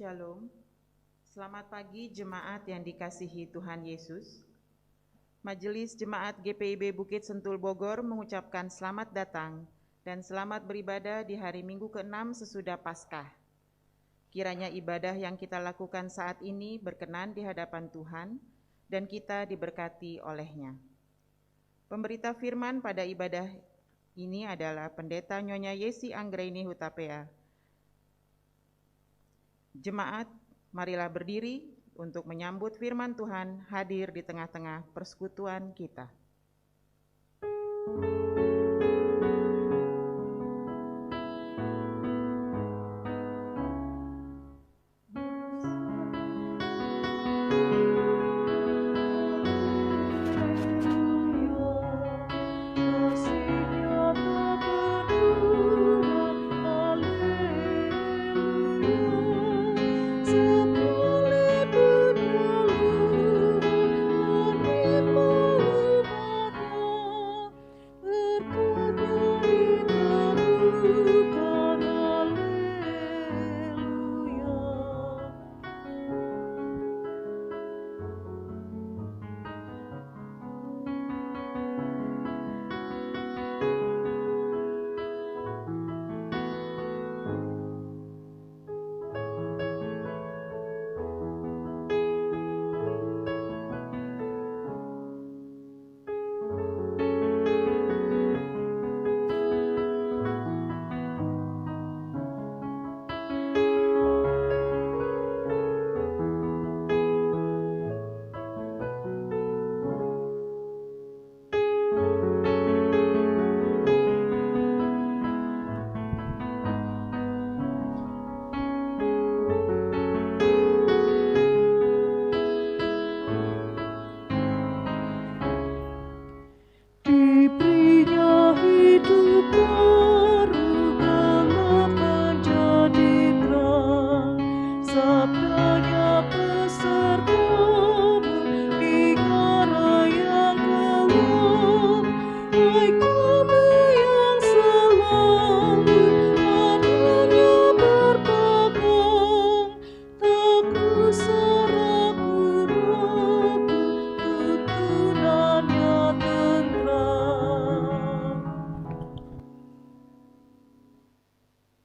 Shalom, selamat pagi jemaat yang dikasihi Tuhan Yesus. Majelis Jemaat GPIB Bukit Sentul Bogor mengucapkan selamat datang dan selamat beribadah di hari Minggu ke-6 sesudah Paskah. Kiranya ibadah yang kita lakukan saat ini berkenan di hadapan Tuhan dan kita diberkati olehnya. Pemberita firman pada ibadah ini adalah Pendeta Nyonya Yesi Anggraini Hutapea. Jemaat, marilah berdiri untuk menyambut firman Tuhan hadir di tengah-tengah persekutuan kita.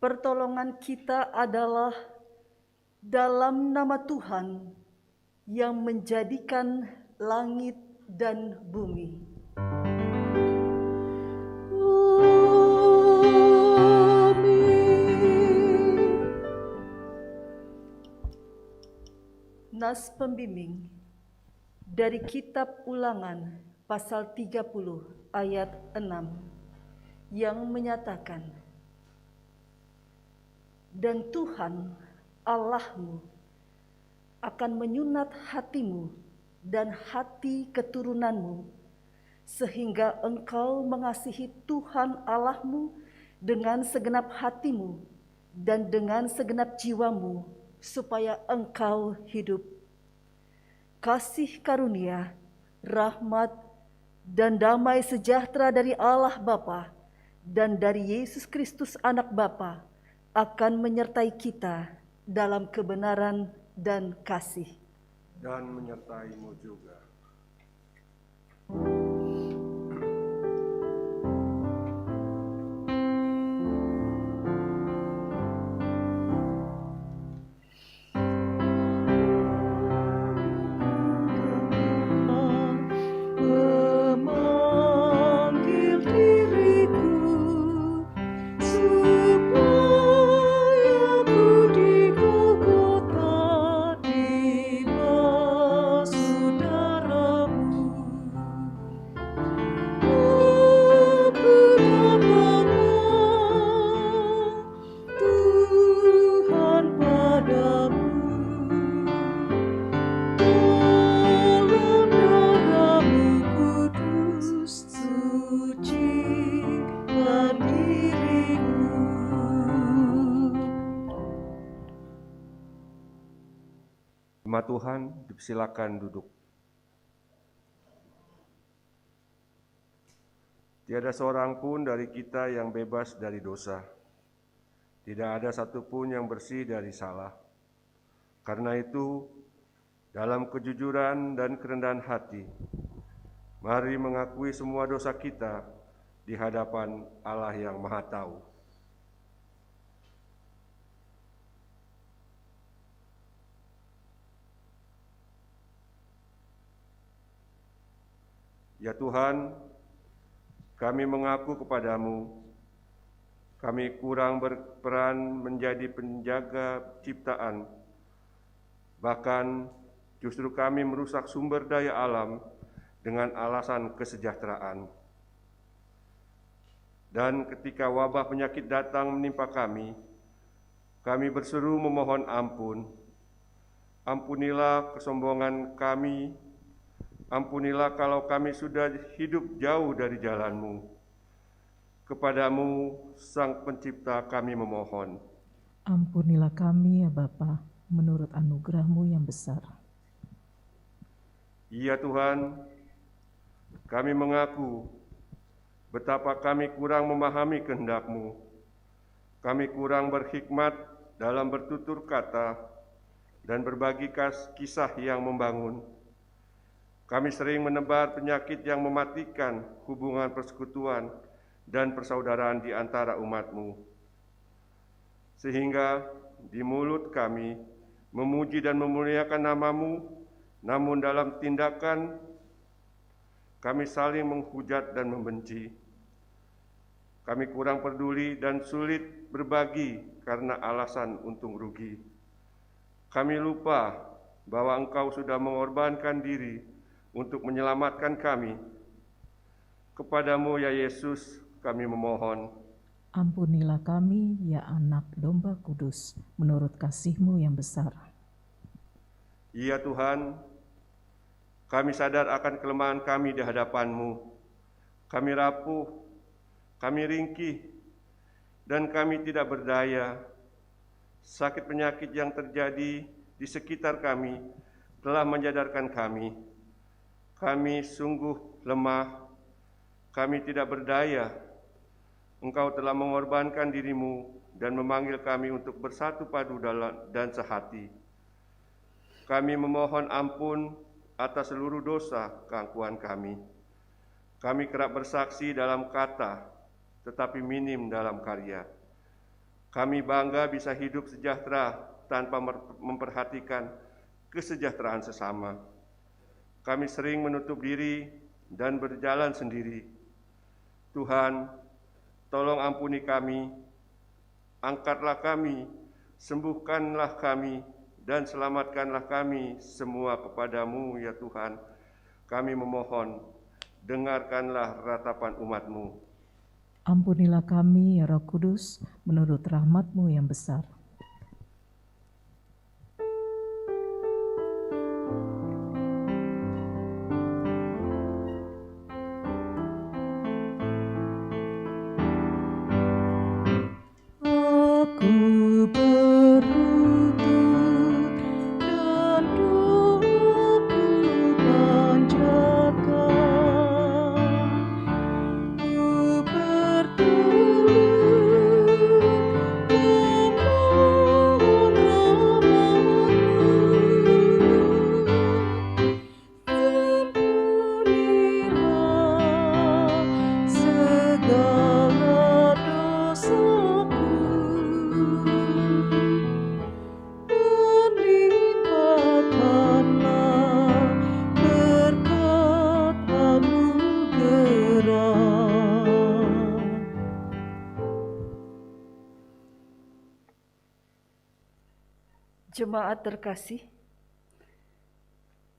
Pertolongan kita adalah dalam nama Tuhan yang menjadikan langit dan bumi. Amin. Nas pembimbing dari kitab Ulangan pasal 30 ayat 6 yang menyatakan, dan Tuhan Allahmu akan menyunat hatimu dan hati keturunanmu, sehingga engkau mengasihi Tuhan Allahmu dengan segenap hatimu dan dengan segenap jiwamu, supaya engkau hidup. Kasih karunia, rahmat, dan damai sejahtera dari Allah Bapa dan dari Yesus Kristus Anak Bapa akan menyertai kita dalam kebenaran dan kasih. Dan menyertaimu juga. Jemaat Tuhan, silakan duduk. Tiada seorang pun dari kita yang bebas dari dosa. Tidak ada satupun yang bersih dari salah. Karena itu, dalam kejujuran dan kerendahan hati, mari mengakui semua dosa kita di hadapan Allah yang Maha Tahu. Ya Tuhan, kami mengaku kepadamu, kami kurang berperan menjadi penjaga ciptaan. Bahkan justru kami merusak sumber daya alam dengan alasan kesejahteraan. Dan ketika wabah penyakit datang menimpa kami berseru memohon ampun. Ampunilah kesombongan kami, ampunilah kalau kami sudah hidup jauh dari jalan-Mu. Kepadamu, Sang Pencipta, kami memohon. Ampunilah kami ya Bapa, menurut anugerah-Mu yang besar. Ya Tuhan, kami mengaku betapa kami kurang memahami kehendak-Mu. Kami kurang berhikmat dalam bertutur kata dan berbagi kisah yang membangun. Kami sering menebar penyakit yang mematikan hubungan persekutuan dan persaudaraan di antara umat-Mu. Sehingga di mulut kami memuji dan memuliakan nama-Mu, namun dalam tindakan kami saling menghujat dan membenci. Kami kurang peduli dan sulit berbagi karena alasan untung rugi. Kami lupa bahwa Engkau sudah mengorbankan diri untuk menyelamatkan kami. Kepadamu ya Yesus kami memohon. Ampunilah kami ya Anak Domba Kudus, menurut kasih-Mu yang besar. Ya Tuhan, kami sadar akan kelemahan kami di hadapan-Mu. Kami rapuh, kami ringkih, dan kami tidak berdaya. Sakit penyakit yang terjadi di sekitar kami telah menyadarkan kami. Kami sungguh lemah, kami tidak berdaya. Engkau telah mengorbankan diri-Mu dan memanggil kami untuk bersatu padu dan sehati. Kami memohon ampun atas seluruh dosa keangkuhan kami. Kami kerap bersaksi dalam kata, tetapi minim dalam karya. Kami bangga bisa hidup sejahtera tanpa memperhatikan kesejahteraan sesama. Kami sering menutup diri dan berjalan sendiri. Tuhan, tolong ampuni kami, angkatlah kami, sembuhkanlah kami, dan selamatkanlah kami semua kepadamu ya Tuhan. Kami memohon, dengarkanlah ratapan umat-Mu. Ampunilah kami ya Roh Kudus, menurut rahmat-Mu yang besar. Jemaat terkasih,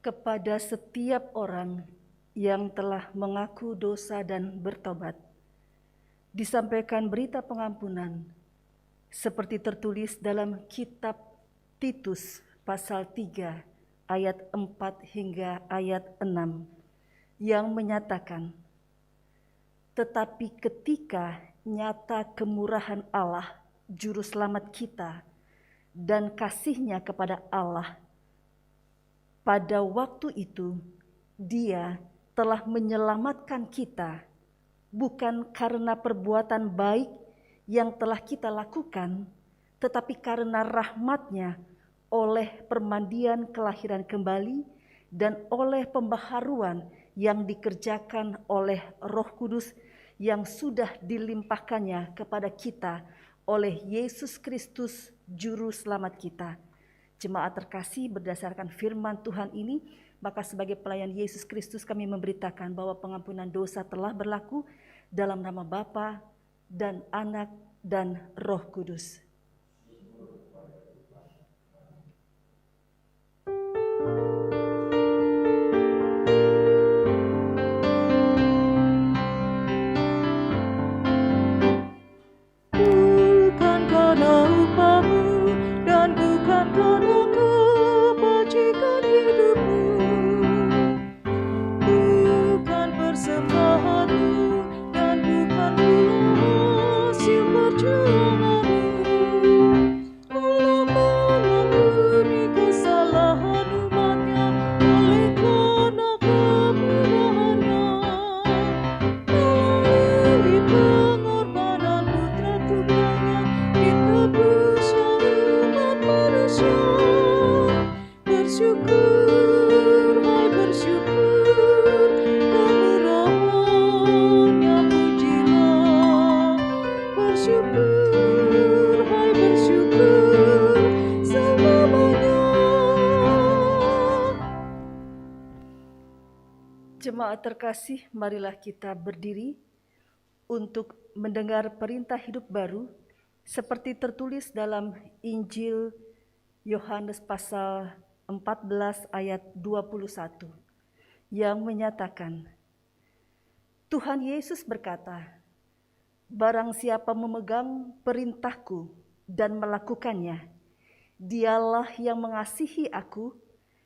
kepada setiap orang yang telah mengaku dosa dan bertobat, disampaikan berita pengampunan seperti tertulis dalam kitab Titus pasal 3 ayat 4 hingga ayat 6 yang menyatakan, tetapi ketika nyata kemurahan Allah Juru Selamat kita dan kasih-Nya kepada Allah, pada waktu itu Dia telah menyelamatkan kita, bukan karena perbuatan baik yang telah kita lakukan, tetapi karena rahmat-Nya oleh permandian kelahiran kembali dan oleh pembaharuan yang dikerjakan oleh Roh Kudus yang sudah dilimpahkannya kepada kita oleh Yesus Kristus Juru Selamat kita. Jemaat terkasih, berdasarkan firman Tuhan ini, maka sebagai pelayan Yesus Kristus kami memberitakan bahwa pengampunan dosa telah berlaku dalam nama Bapa dan Anak dan Roh Kudus. Bukan karena upahmu dan bukan karena kebajikan hidupmu, bukan persembahanmu dan bukan pula hasil perjuanganmu. Allah mengampuni kesalahan umatnya oleh karena kemurahannya, melalui pengorbanan putra tunggalnya ditebusnya umat manusia. Bersyukur, hai bersyukur, kemurahannya pujilah. Bersyukur, hai bersyukur, selamanya. Jemaat terkasih, marilah kita berdiri untuk mendengar perintah hidup baru seperti tertulis dalam Injil Yohanes pasal 14 ayat 21 yang menyatakan, Tuhan Yesus berkata, barang siapa memegang perintahku dan melakukannya, dialah yang mengasihi aku,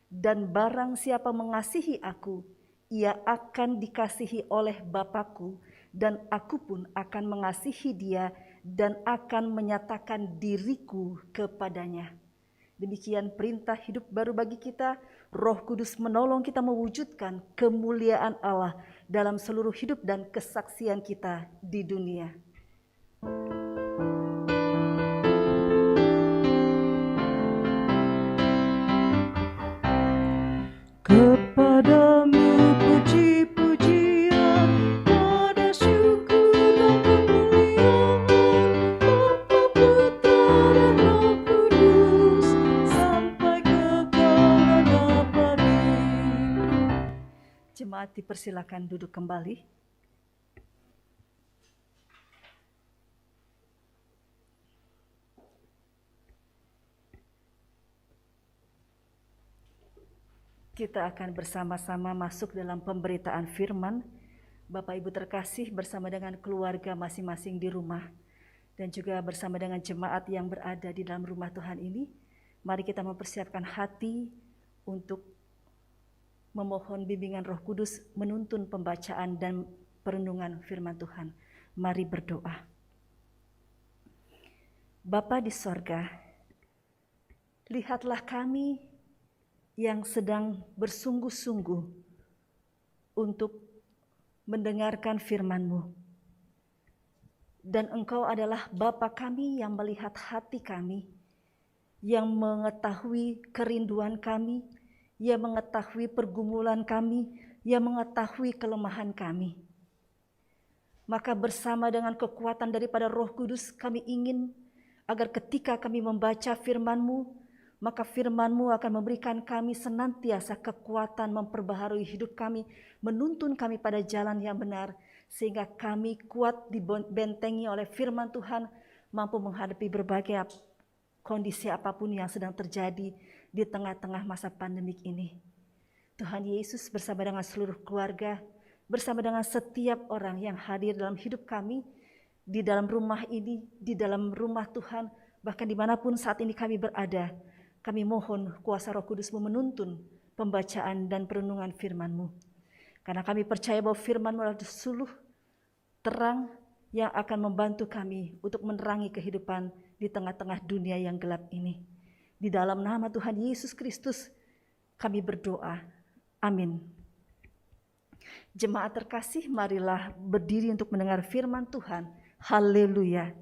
dan barang siapa mengasihi aku, ia akan dikasihi oleh Bapa-Ku, dan aku pun akan mengasihi dia dan akan menyatakan diriku kepadanya. Demikian perintah hidup baru bagi kita. Roh Kudus menolong kita mewujudkan kemuliaan Allah dalam seluruh hidup dan kesaksian kita di dunia. Kepadamu puji-pujian, pada syukur dan kemuliaan, Bapa, Putra dan Roh Kudus, sampai kekal dan abadi. Jemaat dipersilakan duduk kembali. Kita akan bersama-sama masuk dalam pemberitaan firman. Bapak Ibu terkasih, bersama dengan keluarga masing-masing di rumah dan juga bersama dengan jemaat yang berada di dalam rumah Tuhan ini, mari kita mempersiapkan hati untuk memohon bimbingan Roh Kudus menuntun pembacaan dan perenungan firman Tuhan. Mari berdoa. Bapa di sorga, lihatlah kami yang sedang bersungguh-sungguh untuk mendengarkan firman-Mu. Dan Engkau adalah Bapa kami yang melihat hati kami, yang mengetahui kerinduan kami, yang mengetahui pergumulan kami, yang mengetahui kelemahan kami. Maka bersama dengan kekuatan daripada Roh Kudus, kami ingin agar ketika kami membaca firman-Mu, maka firman-Mu akan memberikan kami senantiasa kekuatan memperbaharui hidup kami, menuntun kami pada jalan yang benar, sehingga kami kuat dibentengi oleh firman Tuhan, mampu menghadapi berbagai kondisi apapun yang sedang terjadi di tengah-tengah masa pandemik ini. Tuhan Yesus bersama dengan seluruh keluarga, bersama dengan setiap orang yang hadir dalam hidup kami, di dalam rumah ini, di dalam rumah Tuhan, bahkan dimanapun saat ini kami berada, kami mohon kuasa Roh Kudus-Mu menuntun pembacaan dan perenungan firman-Mu. Karena kami percaya bahwa firman-Mu adalah suluh terang yang akan membantu kami untuk menerangi kehidupan di tengah-tengah dunia yang gelap ini. Di dalam nama Tuhan Yesus Kristus kami berdoa. Amin. Jemaat terkasih, marilah berdiri untuk mendengar firman Tuhan. Haleluya.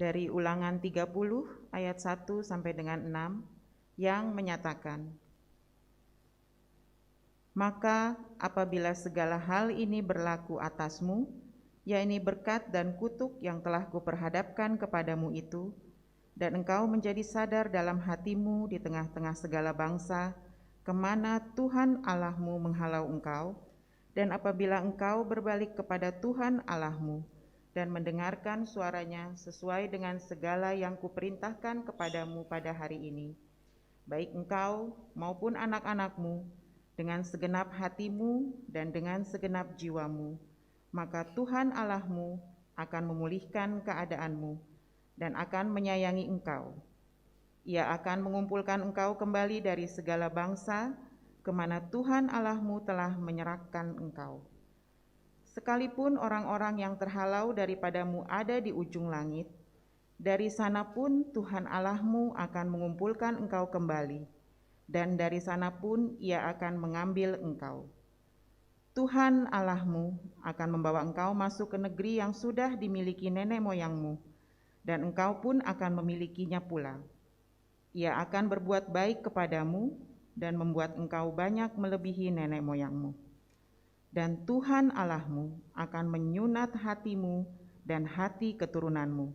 dari Ulangan 30 ayat 1 sampai dengan 6 yang menyatakan, "Maka apabila segala hal ini berlaku atasmu, yakni berkat dan kutuk yang telah kuperhadapkan kepadamu itu, dan engkau menjadi sadar dalam hatimu di tengah-tengah segala bangsa, kemana Tuhan Allahmu menghalau engkau, dan apabila engkau berbalik kepada Tuhan Allahmu, dan mendengarkan suaranya sesuai dengan segala yang kuperintahkan kepadamu pada hari ini, baik engkau maupun anak-anakmu, dengan segenap hatimu dan dengan segenap jiwamu, maka Tuhan Allahmu akan memulihkan keadaanmu dan akan menyayangi engkau. Ia akan mengumpulkan engkau kembali dari segala bangsa kemana Tuhan Allahmu telah menyerahkan engkau. Sekalipun orang-orang yang terhalau daripadamu ada di ujung langit, dari sana pun Tuhan Allahmu akan mengumpulkan engkau kembali, dan dari sana pun Ia akan mengambil engkau. Tuhan Allahmu akan membawa engkau masuk ke negeri yang sudah dimiliki nenek moyangmu, dan engkau pun akan memilikinya pula. Ia akan berbuat baik kepadamu dan membuat engkau banyak melebihi nenek moyangmu. Dan Tuhan Allahmu akan menyunat hatimu dan hati keturunanmu,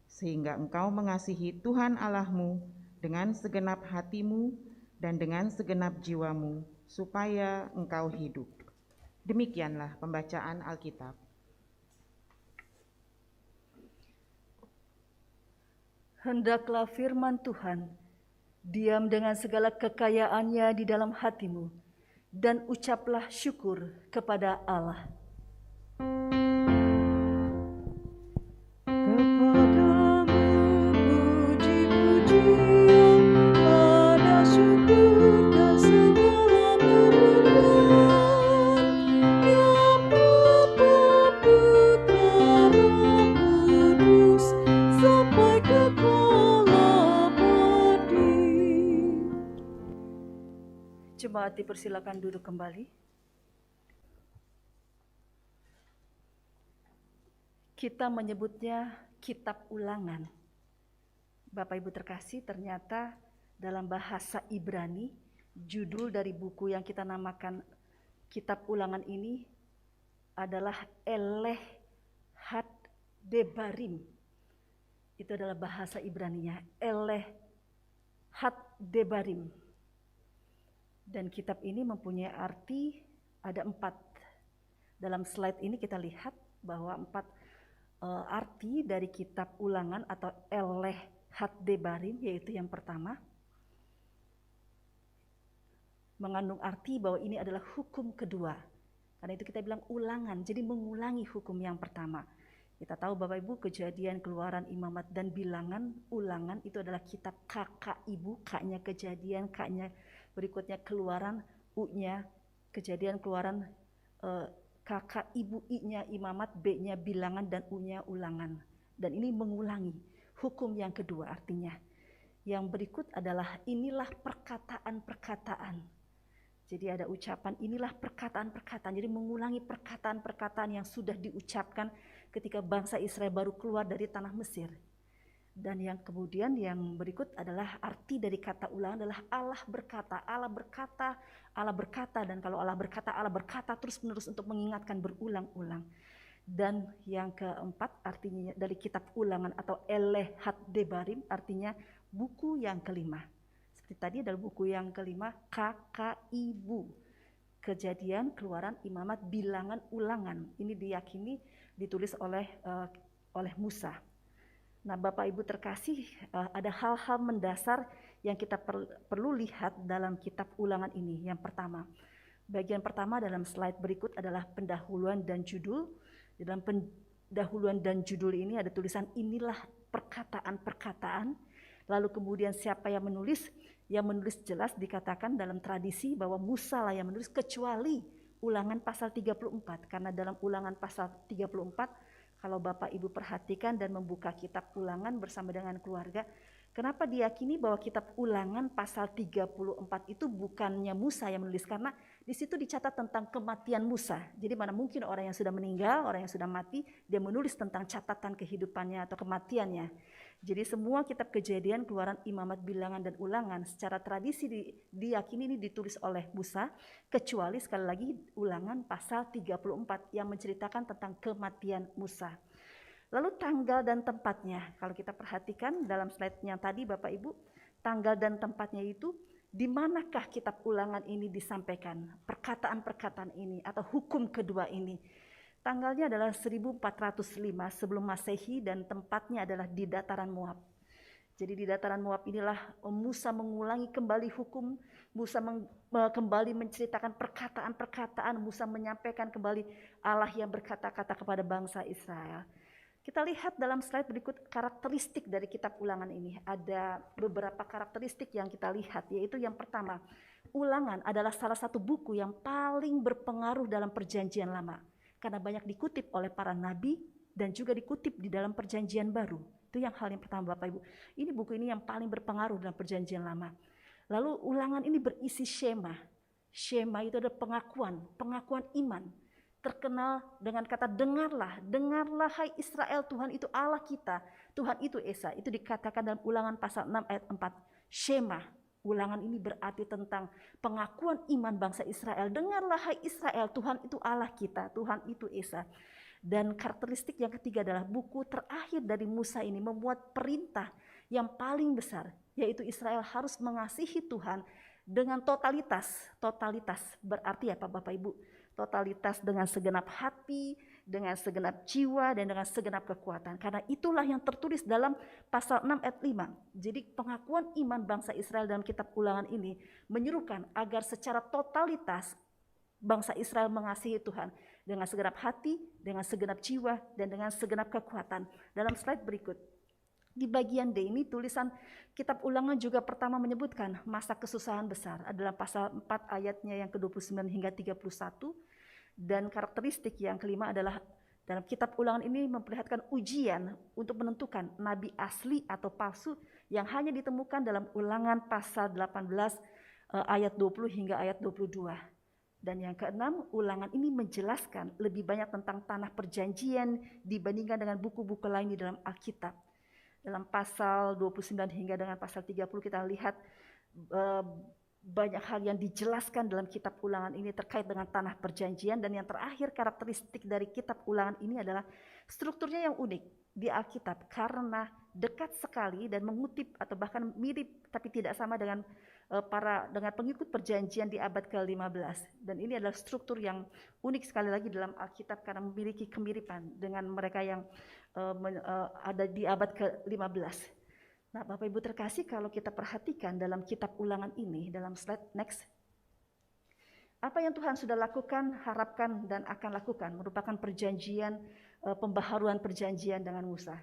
sehingga engkau mengasihi Tuhan Allahmu dengan segenap hatimu dan dengan segenap jiwamu, supaya engkau hidup." Demikianlah pembacaan Alkitab. Hendaklah firman Tuhan diam dengan segala kekayaannya di dalam hatimu, dan ucaplah syukur kepada Allah. Kepadamu puji-pujian, ada syukur dan segala kemuliaan, ya Bapa, Putra, Roh Kudus, sampai kekal abadi. Jemaat dipersilakan duduk kembali. Kita menyebutnya kitab Ulangan. Bapak Ibu terkasih, ternyata dalam bahasa Ibrani, judul dari buku yang kita namakan kitab Ulangan ini adalah Eleh Had Debarim. Itu adalah bahasa Ibraninya, Eleh Had Debarim. Dan kitab ini mempunyai arti ada 4. Dalam slide ini kita lihat bahwa 4 arti dari kitab Ulangan atau Eleh Had Debarim, yaitu yang pertama, mengandung arti bahwa ini adalah hukum kedua. Karena itu kita bilang ulangan, jadi mengulangi hukum yang pertama. Kita tahu Bapak Ibu, Kejadian, Keluaran, Imamat, dan Bilangan, Ulangan itu adalah kitab kakak ibu, kaknya Kejadian, kaknya berikutnya Keluaran, U-nya Kejadian, Keluaran, kakak ibu, I-nya Imamat, B-nya Bilangan, dan U-nya Ulangan. Dan ini mengulangi hukum yang kedua artinya. Yang berikut adalah inilah perkataan-perkataan. Jadi ada ucapan inilah perkataan-perkataan. Jadi mengulangi perkataan-perkataan yang sudah diucapkan ketika bangsa Israel baru keluar dari tanah Mesir. Dan yang kemudian yang berikut adalah arti dari kata ulangan adalah Allah berkata, Allah berkata, Allah berkata. Dan kalau Allah berkata terus-menerus untuk mengingatkan berulang-ulang. Dan yang keempat artinya dari kitab Ulangan atau Eleh Had Debarim artinya buku yang kelima. Seperti tadi adalah buku yang kelima, kakak ibu. Kejadian, Keluaran, Imamat, Bilangan, Ulangan. Ini diyakini ditulis oleh Musa. Nah, Bapak Ibu terkasih, ada hal-hal mendasar yang kita perlu lihat dalam kitab Ulangan ini. Yang pertama, bagian pertama dalam slide berikut adalah pendahuluan dan judul. Di dalam pendahuluan dan judul ini ada tulisan inilah perkataan-perkataan. Lalu kemudian siapa yang menulis? Yang menulis jelas dikatakan dalam tradisi bahwa Musa lah yang menulis, kecuali Ulangan pasal 34. Karena dalam Ulangan pasal 34, kalau Bapak Ibu perhatikan dan membuka kitab Ulangan bersama dengan keluarga, kenapa diyakini bahwa kitab Ulangan pasal 34 itu bukannya Musa yang menulis? Karena Di situ dicatat tentang kematian Musa. Jadi mana mungkin orang yang sudah meninggal, orang yang sudah mati, dia menulis tentang catatan kehidupannya atau kematiannya. Jadi semua kitab Kejadian, Keluaran, Imamat, Bilangan, dan Ulangan secara tradisi diyakini ini ditulis oleh Musa, kecuali sekali lagi Ulangan pasal 34 yang menceritakan tentang kematian Musa. Lalu tanggal dan tempatnya, kalau kita perhatikan dalam slide yang tadi Bapak Ibu, tanggal dan tempatnya itu di manakah kitab Ulangan ini disampaikan, perkataan-perkataan ini atau hukum kedua ini. Tanggalnya adalah 1405 sebelum Masehi dan tempatnya adalah di dataran Moab. Jadi di dataran Moab inilah Musa mengulangi kembali hukum, Musa kembali menceritakan perkataan-perkataan, Musa menyampaikan kembali Allah yang berkata-kata kepada bangsa Israel. Kita lihat dalam slide berikut karakteristik dari kitab Ulangan ini. Ada beberapa karakteristik yang kita lihat, yaitu yang pertama, Ulangan adalah salah satu buku yang paling berpengaruh dalam Perjanjian Lama. Karena banyak dikutip oleh para nabi dan juga dikutip di dalam Perjanjian Baru. Itu yang hal yang pertama Bapak Ibu. Ini buku ini yang paling berpengaruh dalam Perjanjian Lama. Lalu Ulangan ini berisi Shema. Shema itu adalah pengakuan iman. Terkenal dengan kata dengarlah hai Israel, Tuhan itu Allah kita, Tuhan itu Esa. Itu dikatakan dalam Ulangan pasal 6 ayat 4. Shema, Ulangan ini berarti tentang pengakuan iman bangsa Israel. Dengarlah hai Israel, Tuhan itu Allah kita, Tuhan itu Esa. Dan karakteristik yang ketiga adalah buku terakhir dari Musa ini memuat perintah yang paling besar, yaitu Israel harus mengasihi Tuhan dengan totalitas. Totalitas berarti apa Bapak Ibu? Totalitas dengan segenap hati, dengan segenap jiwa, dan dengan segenap kekuatan. Karena itulah yang tertulis dalam pasal 6 ayat 5. Jadi pengakuan iman bangsa Israel dalam kitab Ulangan ini menyerukan agar secara totalitas bangsa Israel mengasihi Tuhan dengan segenap hati, dengan segenap jiwa, dan dengan segenap kekuatan. Dalam slide berikut, di bagian D ini tulisan kitab Ulangan juga pertama menyebutkan masa kesusahan besar adalah pasal 4 ayatnya yang ke-29 hingga 31, dan karakteristik yang kelima adalah dalam kitab Ulangan ini memperlihatkan ujian untuk menentukan nabi asli atau palsu yang hanya ditemukan dalam Ulangan pasal 18 ayat 20 hingga ayat 22. Dan yang keenam, Ulangan ini menjelaskan lebih banyak tentang tanah perjanjian dibandingkan dengan buku-buku lain di dalam Alkitab. Dalam pasal 29 hingga dengan pasal 30 kita lihat banyak hal yang dijelaskan dalam kitab Ulangan ini terkait dengan tanah perjanjian. Dan yang terakhir, karakteristik dari kitab Ulangan ini adalah strukturnya yang unik di Alkitab karena dekat sekali dan mengutip atau bahkan mirip tapi tidak sama dengan pengikut perjanjian di abad ke-15. Dan ini adalah struktur yang unik sekali lagi dalam Alkitab karena memiliki kemiripan dengan mereka yang ada di abad ke-15. Nah, Bapak Ibu terkasih, kalau kita perhatikan dalam kitab Ulangan ini, dalam slide next, apa yang Tuhan sudah lakukan, harapkan, dan akan lakukan merupakan perjanjian, pembaharuan perjanjian dengan Musa.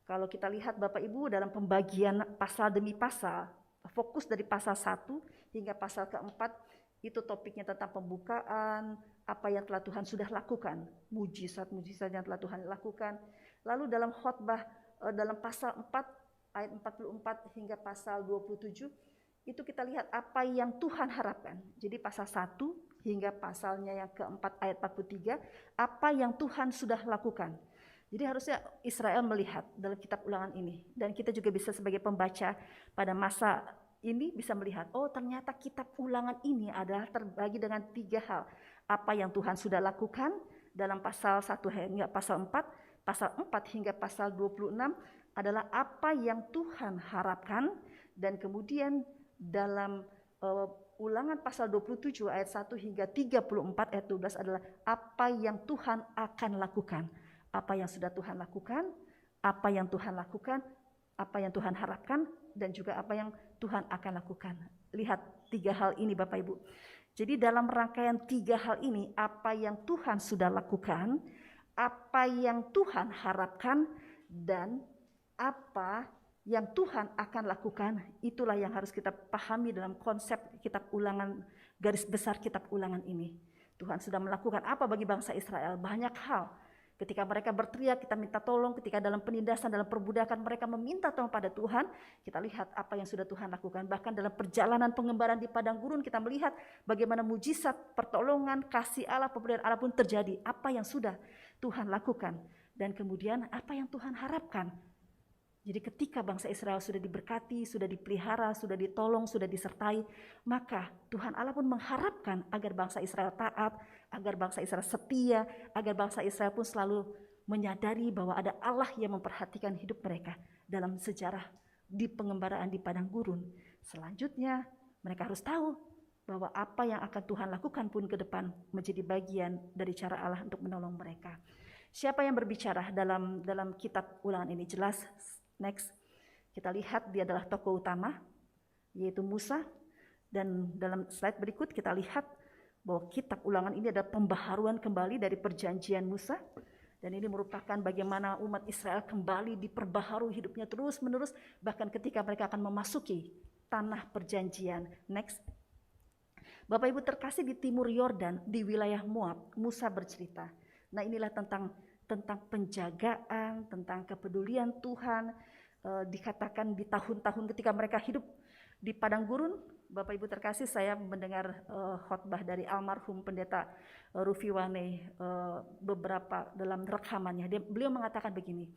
Kalau kita lihat Bapak Ibu dalam pembagian pasal demi pasal, fokus dari pasal 1 hingga pasal ke-4, itu topiknya tentang pembukaan, apa yang telah Tuhan sudah lakukan, mujizat-mujizat yang telah Tuhan lakukan. Lalu dalam khotbah, dalam pasal 4, ayat 44 hingga pasal 27, itu kita lihat apa yang Tuhan harapkan. Jadi pasal 1 hingga pasalnya yang keempat ayat 43, apa yang Tuhan sudah lakukan. Jadi harusnya Israel melihat dalam kitab Ulangan ini. Dan kita juga bisa sebagai pembaca pada masa ini bisa melihat, oh ternyata kitab Ulangan ini adalah terbagi dengan 3 hal. Apa yang Tuhan sudah lakukan dalam pasal 1 hingga pasal 4, pasal 4 hingga pasal 26, adalah apa yang Tuhan harapkan, dan kemudian dalam Ulangan pasal 27 ayat 1 hingga 34 ayat 12 adalah apa yang Tuhan akan lakukan. Apa yang sudah Tuhan lakukan, apa yang Tuhan lakukan, apa yang Tuhan harapkan, dan juga apa yang Tuhan akan lakukan. Lihat 3 hal ini Bapak Ibu. Jadi dalam rangkaian 3 hal ini, apa yang Tuhan sudah lakukan, apa yang Tuhan harapkan, dan apa yang Tuhan akan lakukan, itulah yang harus kita pahami dalam konsep kitab Ulangan, garis besar kitab Ulangan ini. Tuhan sudah melakukan apa bagi bangsa Israel? Banyak hal. Ketika mereka berteriak, kita minta tolong. Ketika dalam penindasan, dalam perbudakan, mereka meminta tolong pada Tuhan. Kita lihat apa yang sudah Tuhan lakukan. Bahkan dalam perjalanan pengembaraan di padang gurun, kita melihat bagaimana mujizat, pertolongan, kasih Allah, pemberian Allah pun terjadi. Apa yang sudah Tuhan lakukan. Dan kemudian apa yang Tuhan harapkan. Jadi ketika bangsa Israel sudah diberkati, sudah dipelihara, sudah ditolong, sudah disertai, maka Tuhan Allah pun mengharapkan agar bangsa Israel taat, agar bangsa Israel setia, agar bangsa Israel pun selalu menyadari bahwa ada Allah yang memperhatikan hidup mereka dalam sejarah di pengembaraan di padang gurun. Selanjutnya mereka harus tahu bahwa apa yang akan Tuhan lakukan pun ke depan menjadi bagian dari cara Allah untuk menolong mereka. Siapa yang berbicara dalam kitab Ulangan ini? Jelas. Next, kita lihat dia adalah tokoh utama, yaitu Musa. Dan dalam slide berikut kita lihat bahwa kitab Ulangan ini adalah pembaharuan kembali dari perjanjian Musa. Dan ini merupakan bagaimana umat Israel kembali diperbaharui hidupnya terus menerus, bahkan ketika mereka akan memasuki tanah perjanjian. Next. Bapak Ibu terkasih, di timur Yordan, di wilayah Moab, Musa bercerita. Nah, inilah tentang penjagaan, tentang kepedulian Tuhan. Dikatakan di tahun-tahun ketika mereka hidup di padang gurun. Bapak Ibu terkasih, saya mendengar khotbah dari almarhum pendeta Rufi Wane beberapa dalam rekamannya. Beliau mengatakan begini,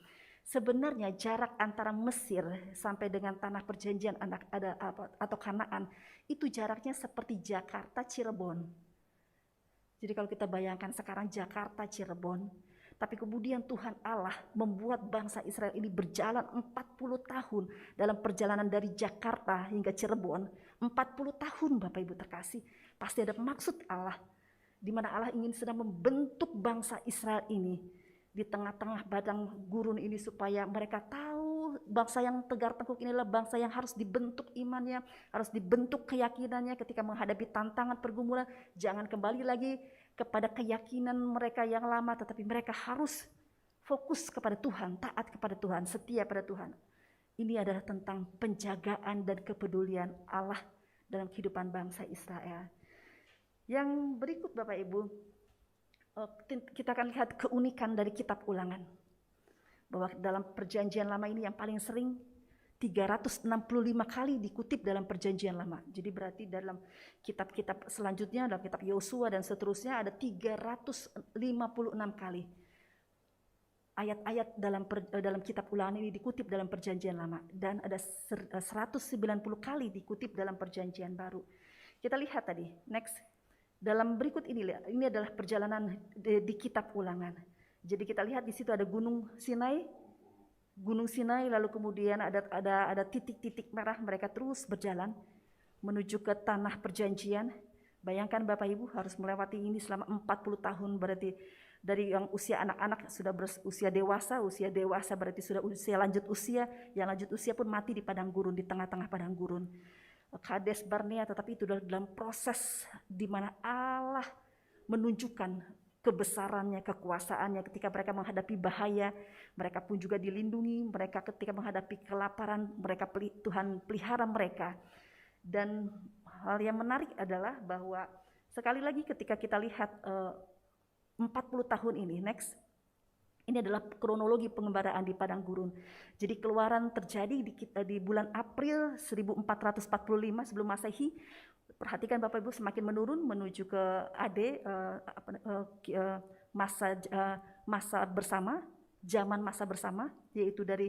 sebenarnya jarak antara Mesir sampai dengan tanah perjanjian atau Kanaan itu jaraknya seperti Jakarta Cirebon. Jadi kalau kita bayangkan sekarang Jakarta Cirebon, tapi kemudian Tuhan Allah membuat bangsa Israel ini berjalan 40 tahun dalam perjalanan dari Jakarta hingga Cirebon. 40 tahun Bapak Ibu terkasih. Pasti ada maksud Allah, di mana Allah ingin sedang membentuk bangsa Israel ini di tengah-tengah padang gurun ini, supaya mereka tahu bangsa yang tegar tengkuk ini adalah bangsa yang harus dibentuk imannya, harus dibentuk keyakinannya ketika menghadapi tantangan pergumulan. Jangan kembali lagi kepada keyakinan mereka yang lama, tetapi mereka harus fokus kepada Tuhan, taat kepada Tuhan, setia pada Tuhan. Ini adalah tentang penjagaan dan kepedulian Allah dalam kehidupan bangsa Israel. Yang berikut Bapak Ibu, kita akan lihat keunikan dari kitab Ulangan. Bahwa dalam perjanjian lama ini yang paling sering 365 kali dikutip dalam perjanjian lama. Jadi berarti dalam kitab-kitab selanjutnya, dalam kitab Yosua dan seterusnya ada 356 kali ayat-ayat dalam kitab Ulangan ini dikutip dalam perjanjian lama, dan ada 190 kali dikutip dalam perjanjian baru. Kita lihat tadi, next. Dalam berikut ini adalah perjalanan di kitab Ulangan. Jadi kita lihat di situ ada Gunung Sinai, lalu kemudian ada titik-titik merah. Mereka terus berjalan menuju ke tanah perjanjian. Bayangkan Bapak Ibu harus melewati ini selama 40 tahun, berarti dari yang usia anak-anak sudah berusia dewasa berarti sudah usia lanjut usia, yang lanjut usia pun mati di padang gurun, di tengah-tengah padang gurun. Kades Barnea, tetapi itu dalam proses di mana Allah menunjukkan kebesarannya, kekuasaannya ketika mereka menghadapi bahaya, mereka pun juga dilindungi. Mereka ketika menghadapi kelaparan, Tuhan pelihara mereka. Dan hal yang menarik adalah bahwa sekali lagi ketika kita lihat 40 tahun ini, next. Ini adalah kronologi pengembaraan di padang gurun. Jadi keluaran terjadi di bulan April 1445 sebelum Masehi. Perhatikan Bapak Ibu, semakin menurun menuju ke masa bersama, zaman masa bersama, yaitu dari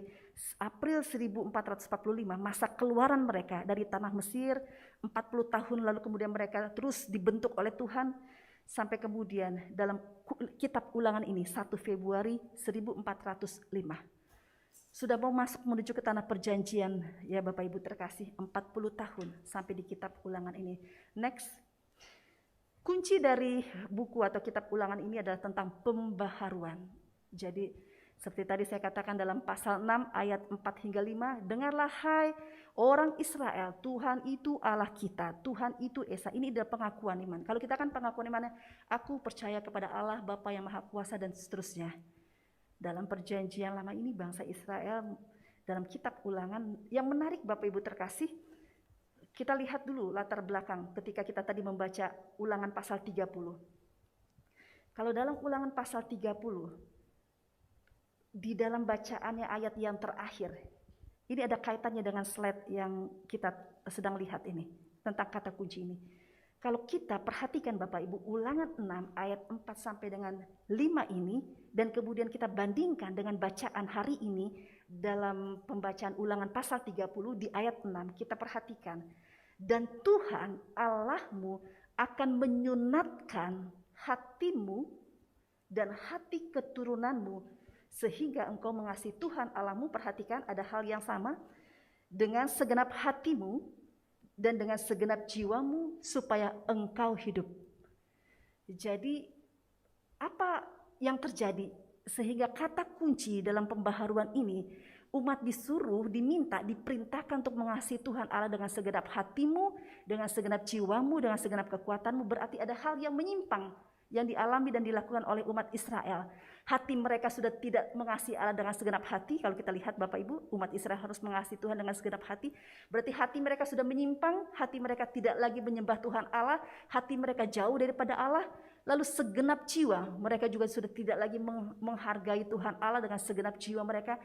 April 1445, masa keluaran mereka dari tanah Mesir, 40 tahun lalu kemudian mereka terus dibentuk oleh Tuhan, sampai kemudian dalam kitab Ulangan ini 1 Februari 1405. Sudah mau masuk menuju ke tanah perjanjian ya Bapak Ibu terkasih, 40 tahun sampai di kitab Ulangan ini. Next. Kunci dari buku atau kitab Ulangan ini adalah tentang pembaharuan. Jadi seperti tadi saya katakan dalam pasal 6 ayat 4 hingga 5, dengarlah hai orang Israel, Tuhan itu Allah kita, Tuhan itu Esa. Ini adalah pengakuan iman. Kalau kita kan pengakuan imannya, aku percaya kepada Allah Bapa yang Maha Kuasa dan seterusnya. Dalam perjanjian lama ini bangsa Israel dalam kitab Ulangan, yang menarik Bapak Ibu terkasih, kita lihat dulu latar belakang ketika kita tadi membaca Ulangan pasal 30. Kalau dalam Ulangan pasal 30, di dalam bacaannya ayat yang terakhir. Ini ada kaitannya dengan slide yang kita sedang lihat ini, tentang kata kunci ini. Kalau kita perhatikan Bapak Ibu, Ulangan 6 ayat 4 sampai dengan 5 ini, dan kemudian kita bandingkan dengan bacaan hari ini dalam pembacaan Ulangan pasal 30 di ayat 6, kita perhatikan. Dan Tuhan Allahmu akan menyunatkan hatimu dan hati keturunanmu, sehingga engkau mengasihi Tuhan Allahmu. Perhatikan, ada hal yang sama, dengan segenap hatimu dan dengan segenap jiwamu, supaya engkau hidup. Jadi apa yang terjadi sehingga kata kunci dalam pembaharuan ini, umat disuruh, diminta, diperintahkan untuk mengasihi Tuhan Allah dengan segenap hatimu, dengan segenap jiwamu, dengan segenap kekuatanmu. Berarti ada hal yang menyimpang yang dialami dan dilakukan oleh umat Israel. Hati mereka sudah tidak mengasihi Allah dengan segenap hati. Kalau kita lihat Bapak Ibu, umat Israel harus mengasihi Tuhan dengan segenap hati. Berarti hati mereka sudah menyimpang, hati mereka tidak lagi menyembah Tuhan Allah, hati mereka jauh daripada Allah. Lalu segenap jiwa, mereka juga sudah tidak lagi menghargai Tuhan Allah dengan segenap jiwa mereka.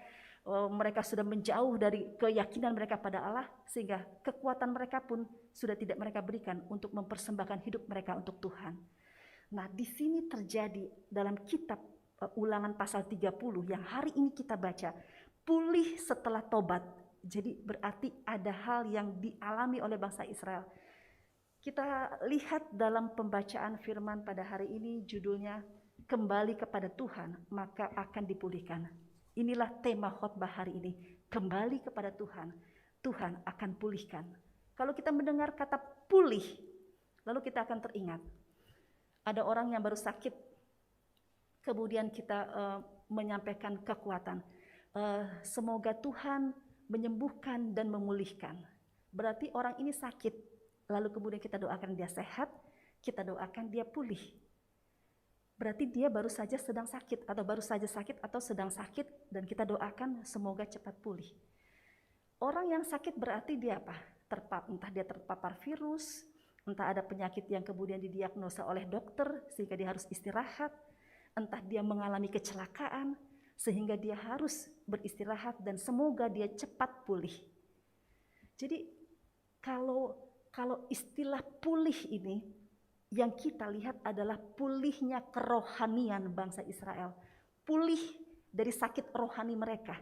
Mereka sudah menjauh dari keyakinan mereka pada Allah, sehingga kekuatan mereka pun sudah tidak mereka berikan untuk mempersembahkan hidup mereka untuk Tuhan. Nah, di sini terjadi dalam kitab Ulangan pasal 30 yang hari ini kita baca, pulih setelah tobat. Jadi berarti ada hal yang dialami oleh bangsa Israel. Kita lihat dalam pembacaan firman pada hari ini, judulnya kembali kepada Tuhan maka akan dipulihkan. Inilah tema khotbah hari ini, kembali kepada Tuhan, Tuhan akan pulihkan. Kalau kita mendengar kata pulih, lalu kita akan teringat ada orang yang baru sakit, kemudian kita menyampaikan kekuatan. Semoga Tuhan menyembuhkan dan memulihkan. Berarti orang ini sakit, lalu kemudian kita doakan dia sehat, kita doakan dia pulih. Berarti dia baru saja sedang sakit, atau baru saja sakit atau sedang sakit, dan kita doakan semoga cepat pulih. Orang yang sakit berarti dia apa? Entah dia terpapar virus, entah ada penyakit yang kemudian didiagnosa oleh dokter sehingga dia harus istirahat, entah dia mengalami kecelakaan sehingga dia harus beristirahat, dan semoga dia cepat pulih. Jadi kalau istilah pulih ini, yang kita lihat adalah pulihnya kerohanian bangsa Israel, pulih dari sakit rohani mereka.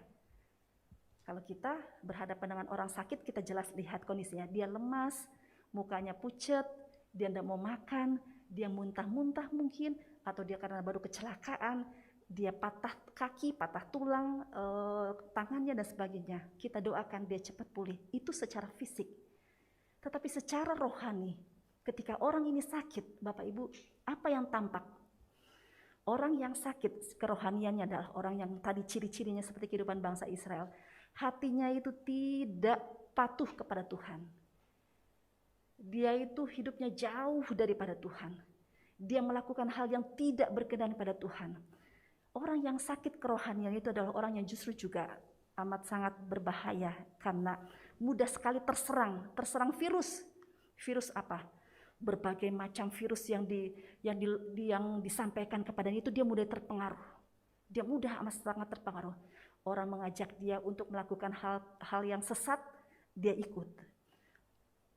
Kalau kita berhadapan dengan orang sakit, kita jelas lihat kondisinya, dia lemas, mukanya pucat, dia tidak mau makan, dia muntah-muntah mungkin, atau dia karena baru kecelakaan, dia patah kaki, patah tulang, tangannya dan sebagainya. Kita doakan dia cepat pulih. Itu secara fisik. Tetapi secara rohani, ketika orang ini sakit, Bapak Ibu, apa yang tampak? Orang yang sakit kerohaniannya adalah orang yang tadi ciri-cirinya seperti kehidupan bangsa Israel. Hatinya itu tidak patuh kepada Tuhan. Dia itu hidupnya jauh daripada Tuhan. Dia melakukan hal yang tidak berkenan pada Tuhan. Orang yang sakit kerohanian itu adalah orang yang justru juga amat sangat berbahaya, karena mudah sekali terserang virus. Virus apa? Berbagai macam virus yang disampaikan kepadanya itu dia mudah terpengaruh. Dia mudah amat sangat terpengaruh. Orang mengajak dia untuk melakukan hal yang sesat, dia ikut.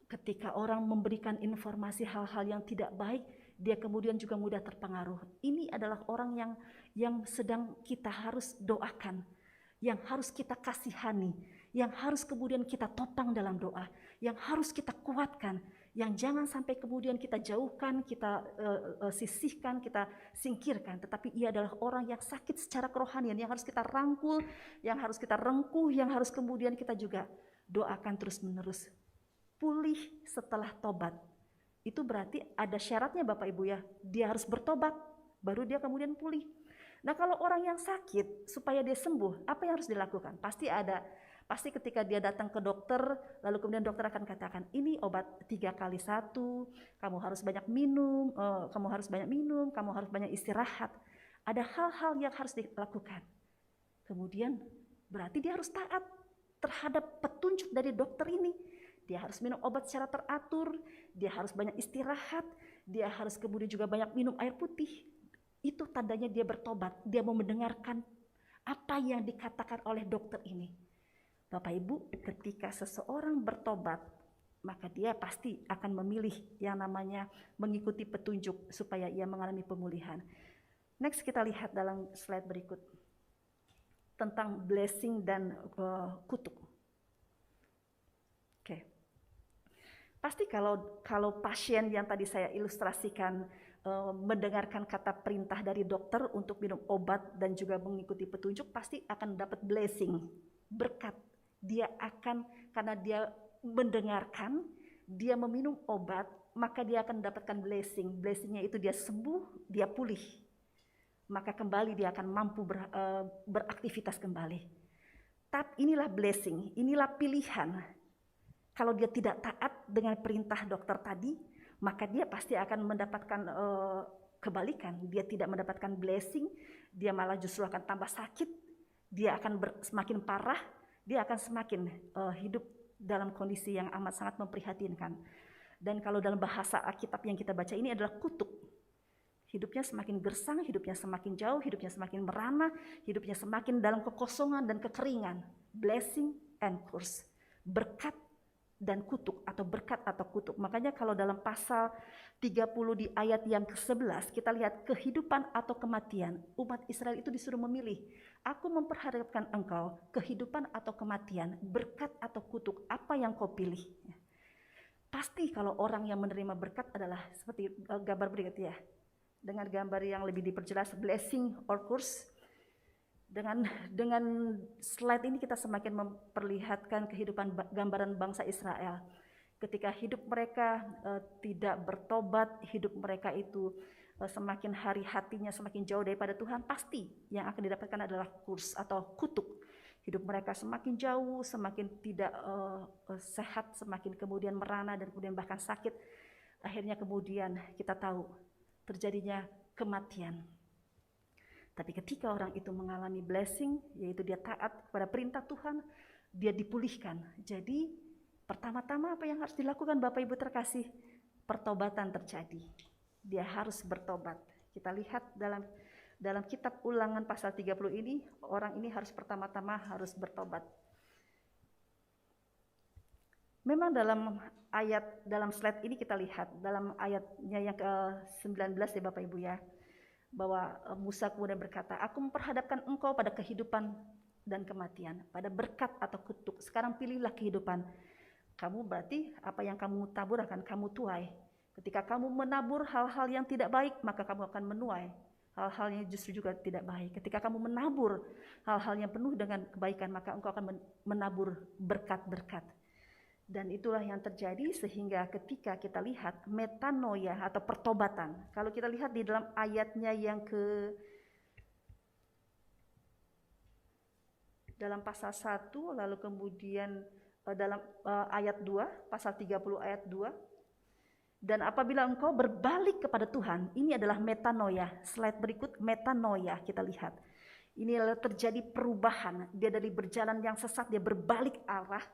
Ketika orang memberikan informasi hal-hal yang tidak baik, dia kemudian juga mudah terpengaruh. Ini adalah orang yang sedang kita harus doakan, yang harus kita kasihani, yang harus kemudian kita topang dalam doa, yang harus kita kuatkan, yang jangan sampai kemudian kita jauhkan, kita sisihkan, kita singkirkan. Tetapi ia adalah orang yang sakit secara kerohanian, yang harus kita rangkul, yang harus kita rengkuh, yang harus kemudian kita juga doakan terus-menerus. Pulih setelah tobat. Itu berarti ada syaratnya Bapak Ibu ya. Dia harus bertobat, baru dia kemudian pulih. Nah kalau orang yang sakit, supaya dia sembuh, apa yang harus dilakukan? Pasti ketika dia datang ke dokter, lalu kemudian dokter akan katakan, ini obat 3x1, kamu harus banyak minum, kamu harus banyak istirahat. Ada hal-hal yang harus dilakukan. Kemudian berarti dia harus taat terhadap petunjuk dari dokter ini. Dia harus minum obat secara teratur, dia harus banyak istirahat, dia harus kemudian juga banyak minum air putih. Itu tandanya dia bertobat, dia mau mendengarkan Apa yang dikatakan oleh dokter ini? Bapak Ibu, ketika seseorang bertobat, maka dia pasti akan memilih yang namanya mengikuti petunjuk supaya ia mengalami pemulihan. Next, kita lihat dalam slide berikut tentang blessing dan kutuk. Oke. Pasti kalau pasien yang tadi saya ilustrasikan mendengarkan kata perintah dari dokter untuk minum obat dan juga mengikuti petunjuk, pasti akan dapat blessing, berkat. Dia akan, karena dia mendengarkan, dia meminum obat, maka dia akan mendapatkan blessing. Blessingnya itu dia sembuh, dia pulih. Maka kembali dia akan mampu beraktivitas kembali. Tapi inilah blessing, inilah pilihan. Kalau dia tidak taat dengan perintah dokter tadi, maka dia pasti akan mendapatkan kebalikan. Dia tidak mendapatkan blessing, dia malah justru akan tambah sakit, dia akan semakin parah, dia akan semakin hidup dalam kondisi yang amat sangat memprihatinkan. Dan kalau dalam bahasa Alkitab yang kita baca ini adalah kutuk. Hidupnya semakin gersang, hidupnya semakin jauh, hidupnya semakin merana, hidupnya semakin dalam kekosongan dan kekeringan. Blessing and curse. Berkat dan kutuk, atau berkat atau kutuk. Makanya kalau dalam pasal 30 di ayat yang ke-11 kita lihat kehidupan atau kematian. Umat Israel itu disuruh memilih. Aku memperhadapkan engkau kehidupan atau kematian, berkat atau kutuk, apa yang kau pilih? Pasti kalau orang yang menerima berkat adalah seperti gambar berikut ya. Dengan gambar yang lebih diperjelas, blessing or curse. Dengan slide ini kita semakin memperlihatkan kehidupan gambaran bangsa Israel. Ketika hidup mereka tidak bertobat, hidup mereka itu semakin hari hatinya semakin jauh daripada Tuhan, pasti yang akan didapatkan adalah curse atau kutuk. Hidup mereka semakin jauh, semakin tidak sehat, semakin kemudian merana dan kemudian bahkan sakit. Akhirnya kemudian kita tahu terjadinya kematian. Tapi ketika orang itu mengalami blessing, yaitu dia taat kepada perintah Tuhan, dia dipulihkan. Jadi pertama-tama apa yang harus dilakukan Bapak Ibu terkasih? Pertobatan terjadi. Dia harus bertobat. Kita lihat dalam kitab Ulangan pasal 30 ini, orang ini harus pertama-tama harus bertobat. Memang dalam slide ini kita lihat, dalam ayatnya yang ke-19 ya Bapak Ibu ya, bahwa Musa kemudian berkata, aku memperhadapkan engkau pada kehidupan dan kematian, pada berkat atau kutuk. Sekarang pilihlah kehidupan. Kamu berarti apa yang kamu tabur akan kamu tuai. Ketika kamu menabur hal-hal yang tidak baik, maka kamu akan menuai hal-hal yang justru juga tidak baik. Ketika kamu menabur hal-hal yang penuh dengan kebaikan, maka engkau akan menabur berkat-berkat. Dan itulah yang terjadi sehingga ketika kita lihat metanoia atau pertobatan. Kalau kita lihat di dalam ayatnya yang dalam pasal 1, lalu kemudian dalam ayat 2, pasal 30 ayat 2. Dan apabila engkau berbalik kepada Tuhan, ini adalah metanoia. Slide berikut, metanoia kita lihat. Ini adalah terjadi perubahan. Dia dari berjalan yang sesat, dia berbalik arah.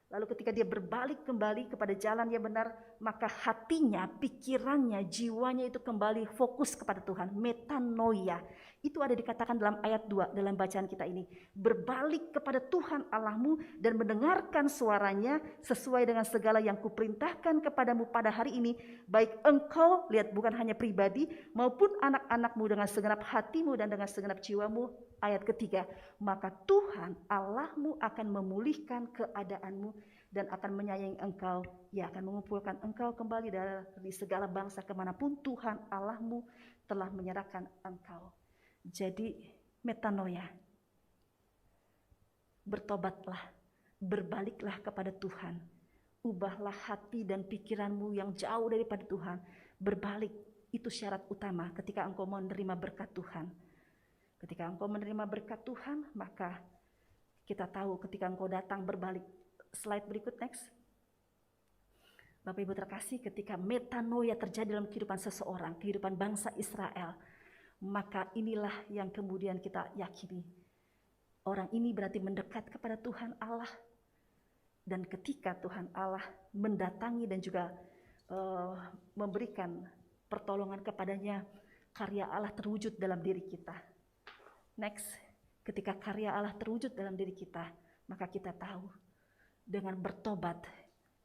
Lalu ketika dia berbalik kembali kepada jalan yang benar, maka hatinya, pikirannya, jiwanya itu kembali fokus kepada Tuhan. Metanoia. Itu ada dikatakan dalam ayat 2 dalam bacaan kita ini. Berbalik kepada Tuhan Allahmu dan mendengarkan suaranya sesuai dengan segala yang kuperintahkan kepadamu pada hari ini. Baik engkau, lihat bukan hanya pribadi, maupun anak-anakmu dengan segenap hatimu dan dengan segenap jiwamu. Ayat ketiga, maka Tuhan Allahmu akan memulihkan keadaanmu dan akan menyayangi engkau. Ia akan mengumpulkan engkau kembali dari segala bangsa kemanapun Tuhan Allahmu telah menyerahkan engkau. Jadi metanoia, bertobatlah, berbaliklah kepada Tuhan. Ubahlah hati dan pikiranmu yang jauh daripada Tuhan. Berbalik, itu syarat utama ketika engkau menerima berkat Tuhan. Ketika engkau menerima berkat Tuhan, maka kita tahu ketika engkau datang berbalik. Slide berikut next. Bapak Ibu terkasih, ketika metanoia terjadi dalam kehidupan seseorang, kehidupan bangsa Israel, maka inilah yang kemudian kita yakini. Orang ini berarti mendekat kepada Tuhan Allah. Dan ketika Tuhan Allah mendatangi dan juga memberikan pertolongan kepadanya, karya Allah terwujud dalam diri kita. Next, Ketika karya Allah terwujud dalam diri kita, maka kita tahu dengan bertobat,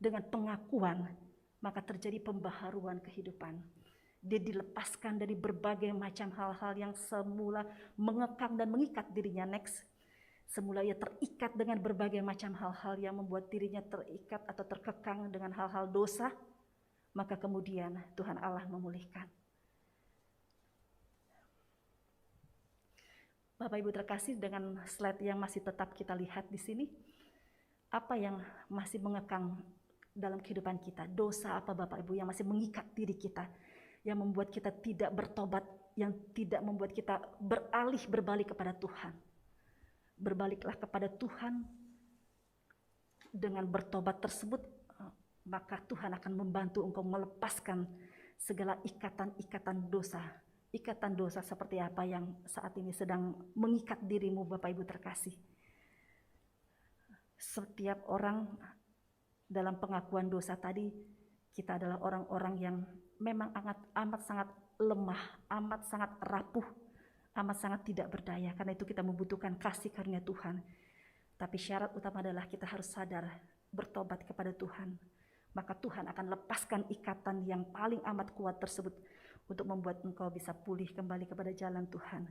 dengan pengakuan, maka terjadi pembaharuan kehidupan. Dia dilepaskan dari berbagai macam hal-hal yang semula mengekang dan mengikat dirinya. Semula ia terikat dengan berbagai macam hal-hal yang membuat dirinya terikat atau terkekang dengan hal-hal dosa, maka kemudian Tuhan Allah memulihkan. Bapak Ibu terkasih, dengan slide yang masih tetap kita lihat di sini, apa yang masih mengekang dalam kehidupan kita? Dosa apa Bapak Ibu yang masih mengikat diri kita, yang membuat kita tidak bertobat, yang tidak membuat kita berbalik kepada Tuhan? Berbaliklah kepada Tuhan. Dengan bertobat tersebut, maka Tuhan akan membantu engkau melepaskan segala ikatan-ikatan dosa. Ikatan dosa seperti apa yang saat ini sedang mengikat dirimu Bapak Ibu terkasih. Setiap orang dalam pengakuan dosa tadi, kita adalah orang-orang yang memang amat sangat lemah, amat sangat rapuh, amat sangat tidak berdaya. Karena itu kita membutuhkan kasih karunia Tuhan. Tapi syarat utama adalah kita harus sadar, bertobat kepada Tuhan. Maka Tuhan akan lepaskan ikatan yang paling amat kuat tersebut untuk membuat engkau bisa pulih kembali kepada jalan Tuhan.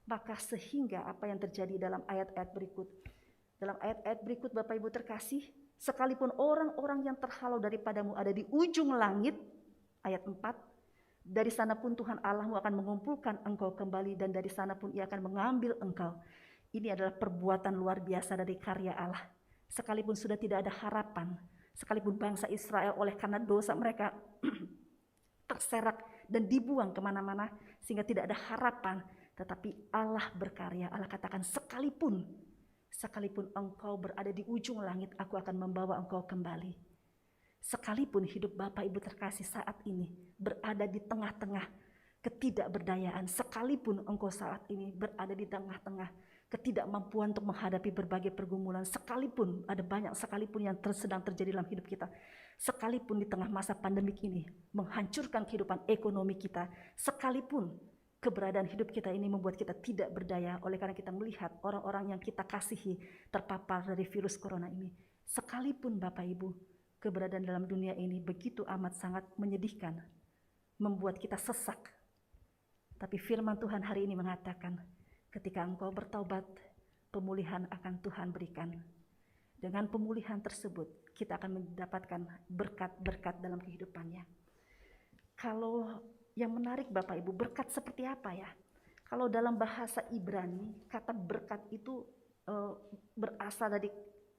Maka sehingga apa yang terjadi dalam ayat-ayat berikut. Dalam ayat-ayat berikut Bapak Ibu terkasih, sekalipun orang-orang yang terhalau daripadamu ada di ujung langit, ayat 4, dari sana pun Tuhan Allahmu akan mengumpulkan engkau kembali dan dari sana pun ia akan mengambil engkau. Ini adalah perbuatan luar biasa dari karya Allah. Sekalipun sudah tidak ada harapan, sekalipun bangsa Israel oleh karena dosa mereka terserak dan dibuang kemana-mana sehingga tidak ada harapan, tetapi Allah berkarya. Allah katakan sekalipun engkau berada di ujung langit, aku akan membawa engkau kembali. Sekalipun hidup Bapak Ibu terkasih saat ini berada di tengah-tengah ketidakberdayaan, sekalipun engkau saat ini berada di tengah-tengah ketidakmampuan untuk menghadapi berbagai pergumulan, sekalipun ada banyak sekalipun yang sedang terjadi dalam hidup kita, sekalipun di tengah masa pandemik ini menghancurkan kehidupan ekonomi kita, sekalipun keberadaan hidup kita ini membuat kita tidak berdaya oleh karena kita melihat orang-orang yang kita kasihi terpapar dari virus corona ini, sekalipun Bapak Ibu keberadaan dalam dunia ini begitu amat sangat menyedihkan, membuat kita sesak, tapi firman Tuhan hari ini mengatakan, ketika engkau bertobat, pemulihan akan Tuhan berikan. Dengan pemulihan tersebut, kita akan mendapatkan berkat-berkat dalam kehidupannya. Kalau yang menarik Bapak Ibu, berkat seperti apa ya? Kalau dalam bahasa Ibrani, kata berkat itu berasal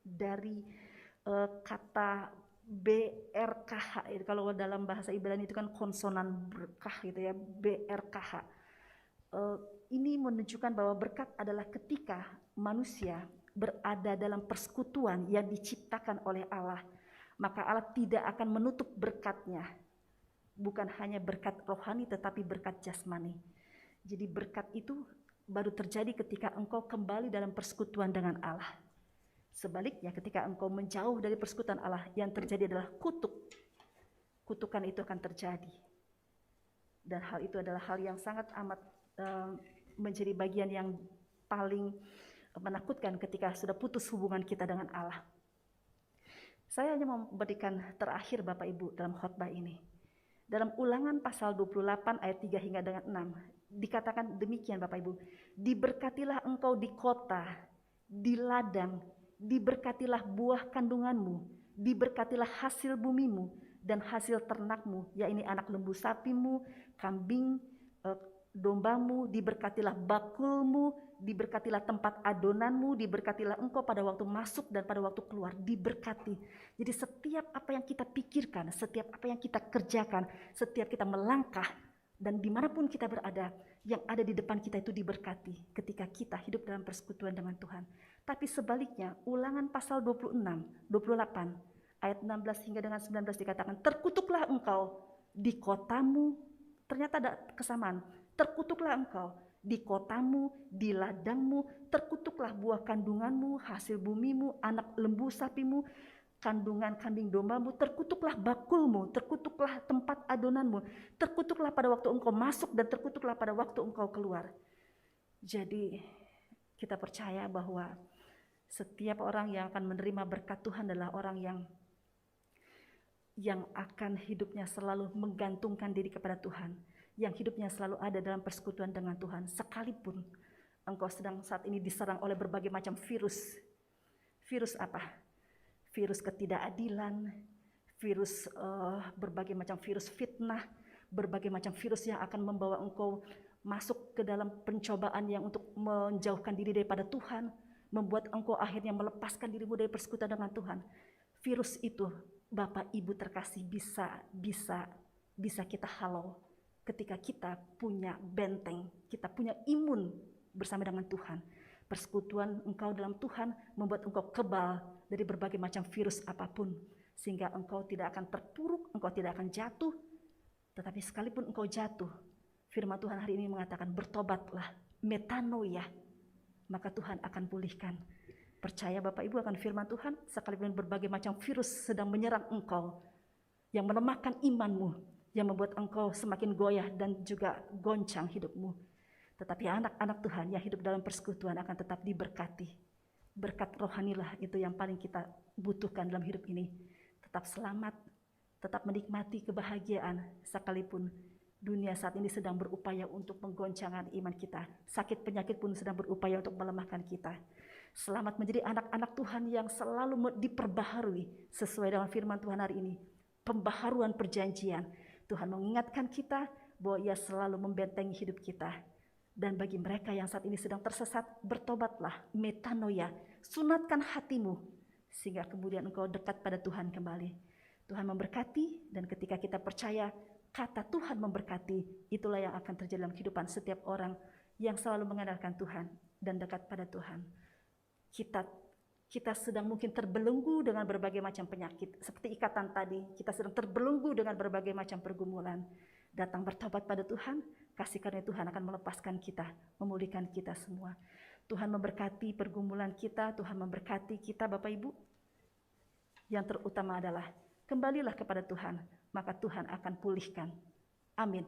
dari kata BRKH. Kalau dalam bahasa Ibrani itu kan konsonan berkah gitu ya, BRKH. Ini menunjukkan bahwa berkat adalah ketika manusia berada dalam persekutuan yang diciptakan oleh Allah, maka Allah tidak akan menutup berkatnya. Bukan hanya berkat rohani tetapi berkat jasmani. Jadi berkat itu baru terjadi ketika engkau kembali dalam persekutuan dengan Allah. Sebaliknya ketika engkau menjauh dari persekutuan Allah, yang terjadi adalah kutuk. Kutukan itu akan terjadi. Dan hal itu adalah hal yang sangat amat menjadi bagian yang paling menakutkan ketika sudah putus hubungan kita dengan Allah. Saya hanya memberikan terakhir Bapak Ibu dalam khotbah ini. Dalam Ulangan pasal 28 ayat 3 hingga dengan 6 dikatakan demikian Bapak Ibu, diberkatilah engkau di kota, di ladang, diberkatilah buah kandunganmu, diberkatilah hasil bumimu dan hasil ternakmu, yaitu anak lembu sapimu, kambing, dombamu, diberkatilah bakulmu, diberkatilah tempat adonanmu, diberkatilah engkau pada waktu masuk dan pada waktu keluar, diberkati. Jadi setiap apa yang kita pikirkan, setiap apa yang kita kerjakan, setiap kita melangkah, dan dimanapun kita berada, yang ada di depan kita itu diberkati ketika kita hidup dalam persekutuan dengan Tuhan. Tapi sebaliknya, Ulangan pasal 26, 28, ayat 16 hingga dengan 19 dikatakan, terkutuklah engkau di kotamu, ternyata ada kesamaan, terkutuklah engkau di kotamu, di ladangmu, terkutuklah buah kandunganmu, hasil bumimu, anak lembu sapimu, kandungan kambing dombamu, terkutuklah bakulmu, terkutuklah tempat adonanmu, terkutuklah pada waktu engkau masuk dan terkutuklah pada waktu engkau keluar. Jadi Kita percaya bahwa setiap orang yang akan menerima berkat Tuhan adalah orang yang akan hidupnya selalu menggantungkan diri kepada Tuhan, yang hidupnya selalu ada dalam persekutuan dengan Tuhan, sekalipun engkau sedang saat ini diserang oleh berbagai macam virus. Virus apa? Virus ketidakadilan, virus berbagai macam virus fitnah, berbagai macam virus yang akan membawa engkau masuk ke dalam pencobaan yang untuk menjauhkan diri daripada Tuhan, membuat engkau akhirnya melepaskan dirimu dari persekutuan dengan Tuhan. Virus itu, Bapak Ibu terkasih, bisa kita halau ketika kita punya benteng, kita punya imun bersama dengan Tuhan. Persekutuan engkau dalam Tuhan membuat engkau kebal dari berbagai macam virus apapun, sehingga engkau tidak akan terpuruk, engkau tidak akan jatuh. Tetapi sekalipun engkau jatuh, firman Tuhan hari ini mengatakan bertobatlah, metanoia, maka Tuhan akan pulihkan. Percaya Bapak Ibu akan firman Tuhan, sekalipun berbagai macam virus sedang menyerang engkau, yang melemahkan imanmu, yang membuat engkau semakin goyah dan juga goncang hidupmu. Tetapi anak-anak Tuhan yang hidup dalam persekutuan akan tetap diberkati. Berkat rohanilah itu yang paling kita butuhkan dalam hidup ini. Tetap selamat, tetap menikmati kebahagiaan, sekalipun dunia saat ini sedang berupaya untuk menggoncangkan iman kita. Sakit penyakit pun sedang berupaya untuk melemahkan kita. Selamat menjadi anak-anak Tuhan yang selalu diperbaharui sesuai dengan firman Tuhan hari ini. Pembaharuan perjanjian. Tuhan mengingatkan kita bahwa Ia selalu membentengi hidup kita. Dan bagi mereka yang saat ini sedang tersesat, bertobatlah, metanoia, sunatkan hatimu, sehingga kemudian engkau dekat pada Tuhan kembali. Tuhan memberkati, dan ketika kita percaya kata Tuhan memberkati, itulah yang akan terjadi dalam kehidupan setiap orang yang selalu mengandalkan Tuhan dan dekat pada Tuhan. Kita sedang mungkin terbelenggu dengan berbagai macam penyakit, seperti ikatan tadi, kita sedang terbelenggu dengan berbagai macam pergumulan. Datang bertobat pada Tuhan, kasih karunia Tuhan akan melepaskan kita, memulihkan kita semua. Tuhan memberkati pergumulan kita, Tuhan memberkati kita Bapak Ibu. Yang terutama adalah kembalilah kepada Tuhan, maka Tuhan akan pulihkan. Amin.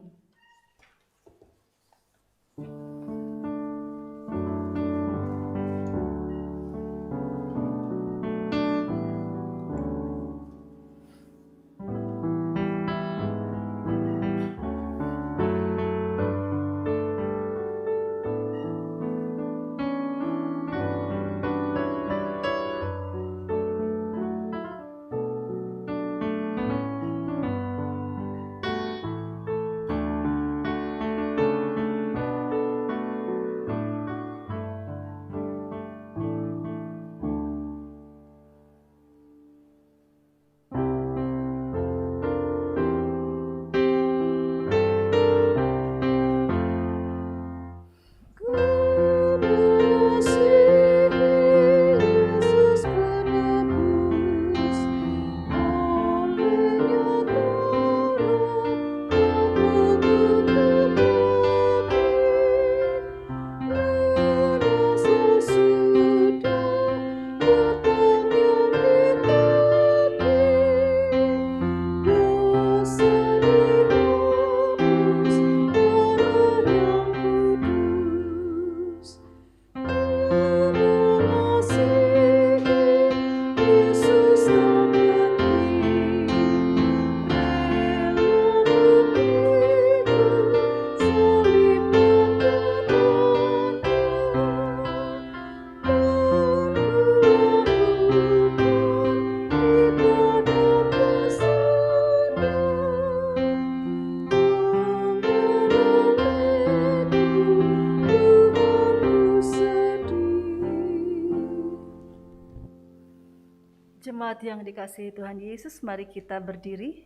Jemaat yang dikasihi Tuhan Yesus, mari kita berdiri.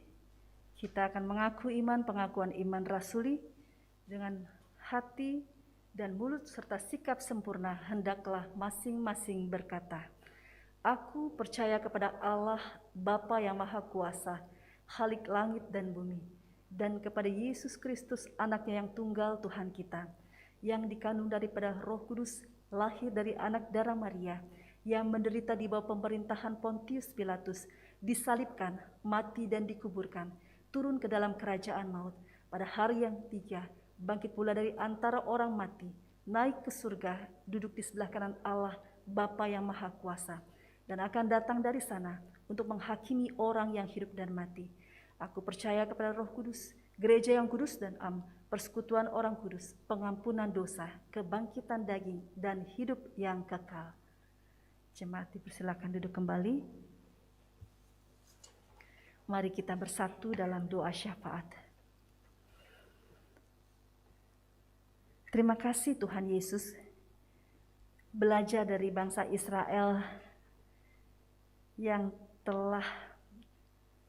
Kita akan mengaku iman, pengakuan iman rasuli dengan hati dan mulut serta sikap sempurna. Hendaklah masing-masing berkata, aku percaya kepada Allah Bapa yang Maha Kuasa, Khalik langit dan bumi, dan kepada Yesus Kristus anaknya yang tunggal Tuhan kita, yang dikandung daripada Roh Kudus, lahir dari anak darah Maria, yang menderita di bawah pemerintahan Pontius Pilatus, disalibkan, mati dan dikuburkan, turun ke dalam kerajaan maut, pada hari yang 3, bangkit pula dari antara orang mati, naik ke surga, duduk di sebelah kanan Allah Bapa yang Maha Kuasa, dan akan datang dari sana untuk menghakimi orang yang hidup dan mati. Aku percaya kepada Roh Kudus, gereja yang kudus dan am, persekutuan orang kudus, pengampunan dosa, kebangkitan daging, dan hidup yang kekal. Jemaat dipersilakan duduk kembali. Mari kita bersatu dalam doa syafaat. Terima kasih Tuhan Yesus, belajar dari bangsa Israel yang telah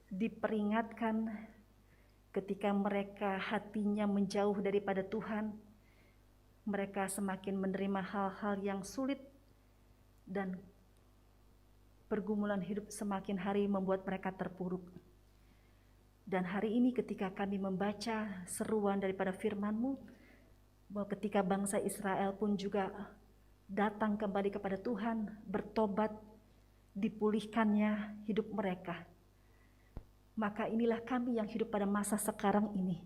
diperingatkan ketika mereka hatinya menjauh daripada Tuhan, mereka semakin menerima hal-hal yang sulit dan pergumulan hidup semakin hari membuat mereka terpuruk. Dan hari ini ketika kami membaca seruan daripada firman-Mu, bahwa ketika bangsa Israel pun juga datang kembali kepada Tuhan, bertobat, dipulihkannya hidup mereka. Maka inilah kami yang hidup pada masa sekarang ini.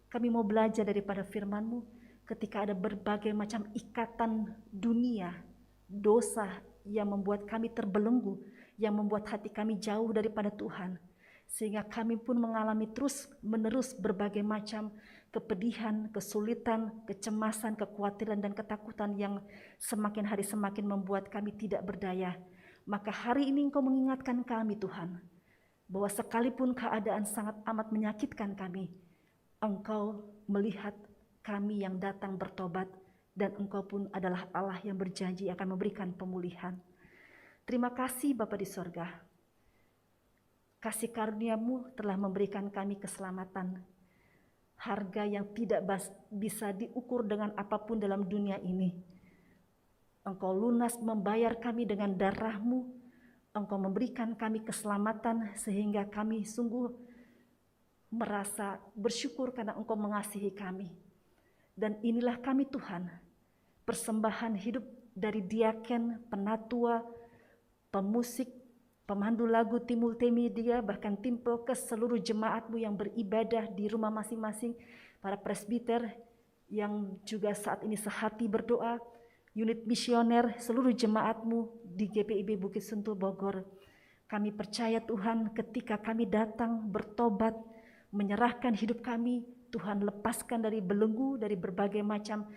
Kami mau belajar daripada firman-Mu ketika ada berbagai macam ikatan dunia, dosa yang membuat kami terbelenggu, yang membuat hati kami jauh daripada Tuhan. Sehingga kami pun mengalami terus-menerus berbagai macam kepedihan, kesulitan, kecemasan, kekhawatiran, dan ketakutan yang semakin hari semakin membuat kami tidak berdaya. Maka hari ini Engkau mengingatkan kami Tuhan, bahwa sekalipun keadaan sangat amat menyakitkan kami, Engkau melihat kami yang datang bertobat, dan Engkau pun adalah Allah yang berjanji akan memberikan pemulihan. Terima kasih Bapa di sorga. Kasih karunia-Mu telah memberikan kami keselamatan, harga yang tidak bisa diukur dengan apapun dalam dunia ini. Engkau lunas membayar kami dengan darah-Mu, Engkau memberikan kami keselamatan sehingga kami sungguh merasa bersyukur karena Engkau mengasihi kami. Dan inilah kami Tuhan, persembahan hidup dari diaken, penatua, pemusik, pemandu lagu, tim multimedia, bahkan tim prokes, seluruh jemaat-Mu yang beribadah di rumah masing-masing, para presbiter yang juga saat ini sehati berdoa, unit misioner, seluruh jemaat-Mu di GPIB Bukit Sentul Bogor. Kami percaya Tuhan ketika kami datang bertobat, menyerahkan hidup kami, Tuhan lepaskan dari belenggu, dari berbagai macam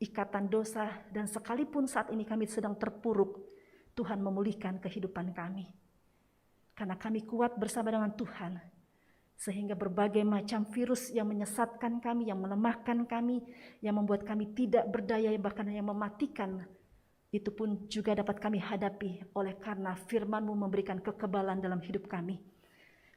ikatan dosa, dan sekalipun saat ini kami sedang terpuruk, Tuhan memulihkan kehidupan kami. Karena kami kuat bersama dengan Tuhan, sehingga berbagai macam virus yang menyesatkan kami, yang melemahkan kami, yang membuat kami tidak berdaya, bahkan yang mematikan, itu pun juga dapat kami hadapi oleh karena firman-Mu memberikan kekebalan dalam hidup kami.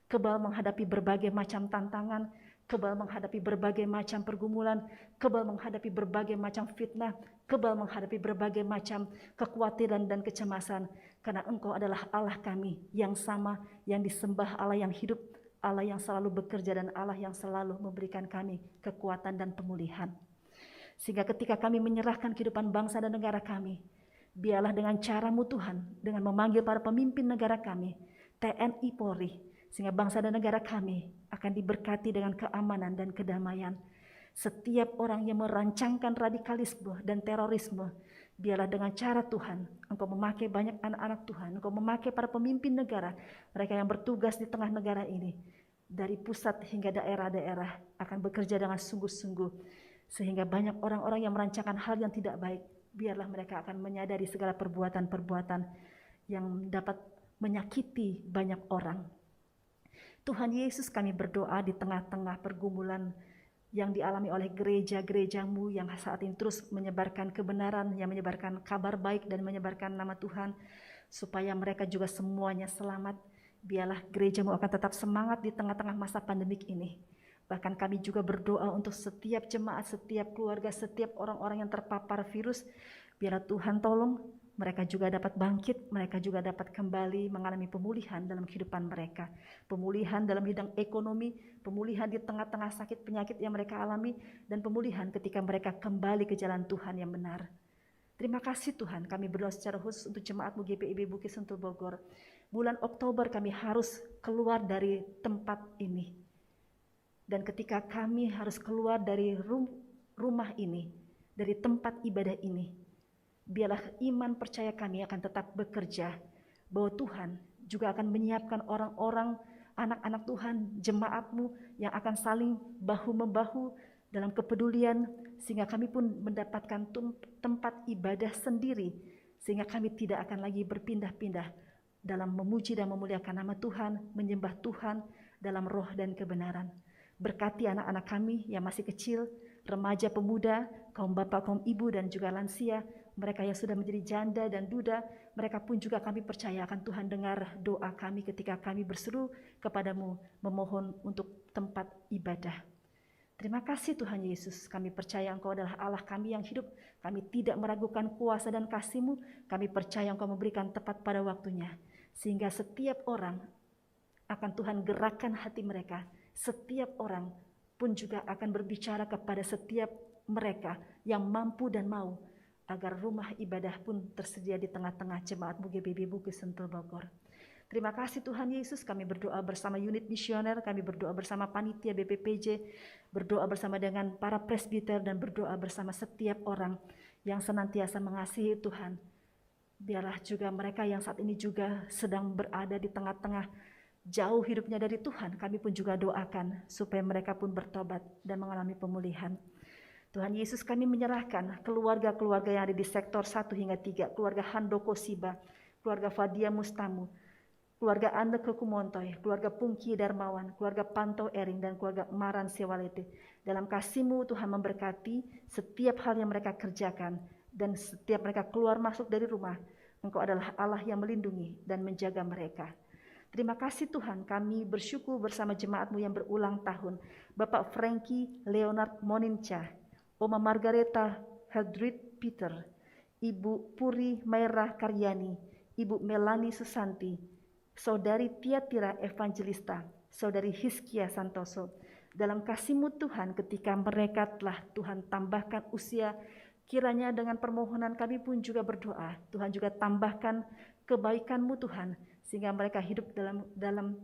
Kebal menghadapi berbagai macam tantangan, kebal menghadapi berbagai macam pergumulan, kebal menghadapi berbagai macam fitnah, kebal menghadapi berbagai macam kekhawatiran dan kecemasan, karena Engkau adalah Allah kami yang sama, yang disembah, Allah yang hidup, Allah yang selalu bekerja, dan Allah yang selalu memberikan kami kekuatan dan pemulihan. Sehingga ketika kami menyerahkan kehidupan bangsa dan negara kami, biarlah dengan cara-Mu Tuhan, dengan memanggil para pemimpin negara kami, TNI Polri, sehingga bangsa dan negara kami akan diberkati dengan keamanan dan kedamaian. Setiap orang yang merancangkan radikalisme dan terorisme, biarlah dengan cara Tuhan, Engkau memakai banyak anak-anak Tuhan, Engkau memakai para pemimpin negara, mereka yang bertugas di tengah negara ini, dari pusat hingga daerah-daerah akan bekerja dengan sungguh-sungguh, sehingga banyak orang-orang yang merancangkan hal yang tidak baik, biarlah mereka akan menyadari segala perbuatan-perbuatan yang dapat menyakiti banyak orang. Tuhan Yesus, kami berdoa di tengah-tengah pergumulan yang dialami oleh gereja-gereja-Mu yang saat ini terus menyebarkan kebenaran, yang menyebarkan kabar baik dan menyebarkan nama Tuhan, supaya mereka juga semuanya selamat. Biarlah gereja-Mu akan tetap semangat di tengah-tengah masa pandemik ini. Bahkan kami juga berdoa untuk setiap jemaat, setiap keluarga, setiap orang-orang yang terpapar virus. Biarlah Tuhan tolong mereka juga dapat bangkit, mereka juga dapat kembali mengalami pemulihan dalam kehidupan mereka. Pemulihan dalam bidang ekonomi, pemulihan di tengah-tengah sakit penyakit yang mereka alami, dan pemulihan ketika mereka kembali ke jalan Tuhan yang benar. Terima kasih Tuhan, kami berdoa secara khusus untuk jemaat-Mu GPIB Bukit Sentul Bogor. Bulan Oktober kami harus keluar dari tempat ini. Dan ketika kami harus keluar dari rumah ini, dari tempat ibadah ini. Biarlah iman percaya kami akan tetap bekerja, bahwa Tuhan juga akan menyiapkan orang-orang, anak-anak Tuhan, jemaat-Mu yang akan saling bahu-membahu dalam kepedulian, sehingga kami pun mendapatkan tempat ibadah sendiri, sehingga kami tidak akan lagi berpindah-pindah dalam memuji dan memuliakan nama Tuhan, menyembah Tuhan dalam roh dan kebenaran. Berkati anak-anak kami yang masih kecil, remaja, pemuda, kaum bapak, kaum ibu, dan juga lansia, mereka yang sudah menjadi janda dan duda, mereka pun juga kami percaya akan Tuhan dengar doa kami ketika kami berseru kepadamu memohon untuk tempat ibadah. Terima kasih Tuhan Yesus, kami percaya Engkau adalah Allah kami yang hidup, kami tidak meragukan kuasa dan kasih-Mu, kami percaya Engkau memberikan tepat pada waktunya, sehingga setiap orang akan Tuhan gerakkan hati mereka, setiap orang pun juga akan berbicara kepada setiap mereka yang mampu dan mau, agar rumah ibadah pun tersedia di tengah-tengah jemaat-Mu GBB Bukit Sentul Bogor. Terima kasih Tuhan Yesus, kami berdoa bersama unit misioner, kami berdoa bersama panitia BPPJ, berdoa bersama dengan para presbiter, dan berdoa bersama setiap orang yang senantiasa mengasihi Tuhan. Biarlah juga mereka yang saat ini juga sedang berada di tengah-tengah jauh hidupnya dari Tuhan, kami pun juga doakan supaya mereka pun bertobat dan mengalami pemulihan. Tuhan Yesus, kami menyerahkan keluarga-keluarga yang ada di sektor 1 hingga 3, keluarga Handoko Siba, keluarga Fadia Mustamu, keluarga Anda Kekumontoy, keluarga Pungki Darmawan, keluarga Pantau Ering, dan keluarga Maran Sewalete. Dalam kasih-Mu Tuhan memberkati setiap hal yang mereka kerjakan, dan setiap mereka keluar masuk dari rumah, Engkau adalah Allah yang melindungi dan menjaga mereka. Terima kasih Tuhan, kami bersyukur bersama jemaat-Mu yang berulang tahun, Bapak Frankie Leonard Moninca, Oma Margareta Heldrid Peter, Ibu Puri Maira Karyani, Ibu Melani Susanti, Saudari Tiatira Evangelista, Saudari Hiskia Santoso. Dalam kasih-Mu Tuhan, ketika mereka telah Tuhan tambahkan usia, kiranya dengan permohonan kami pun juga berdoa, Tuhan juga tambahkan kebaikan-Mu Tuhan, sehingga mereka hidup dalam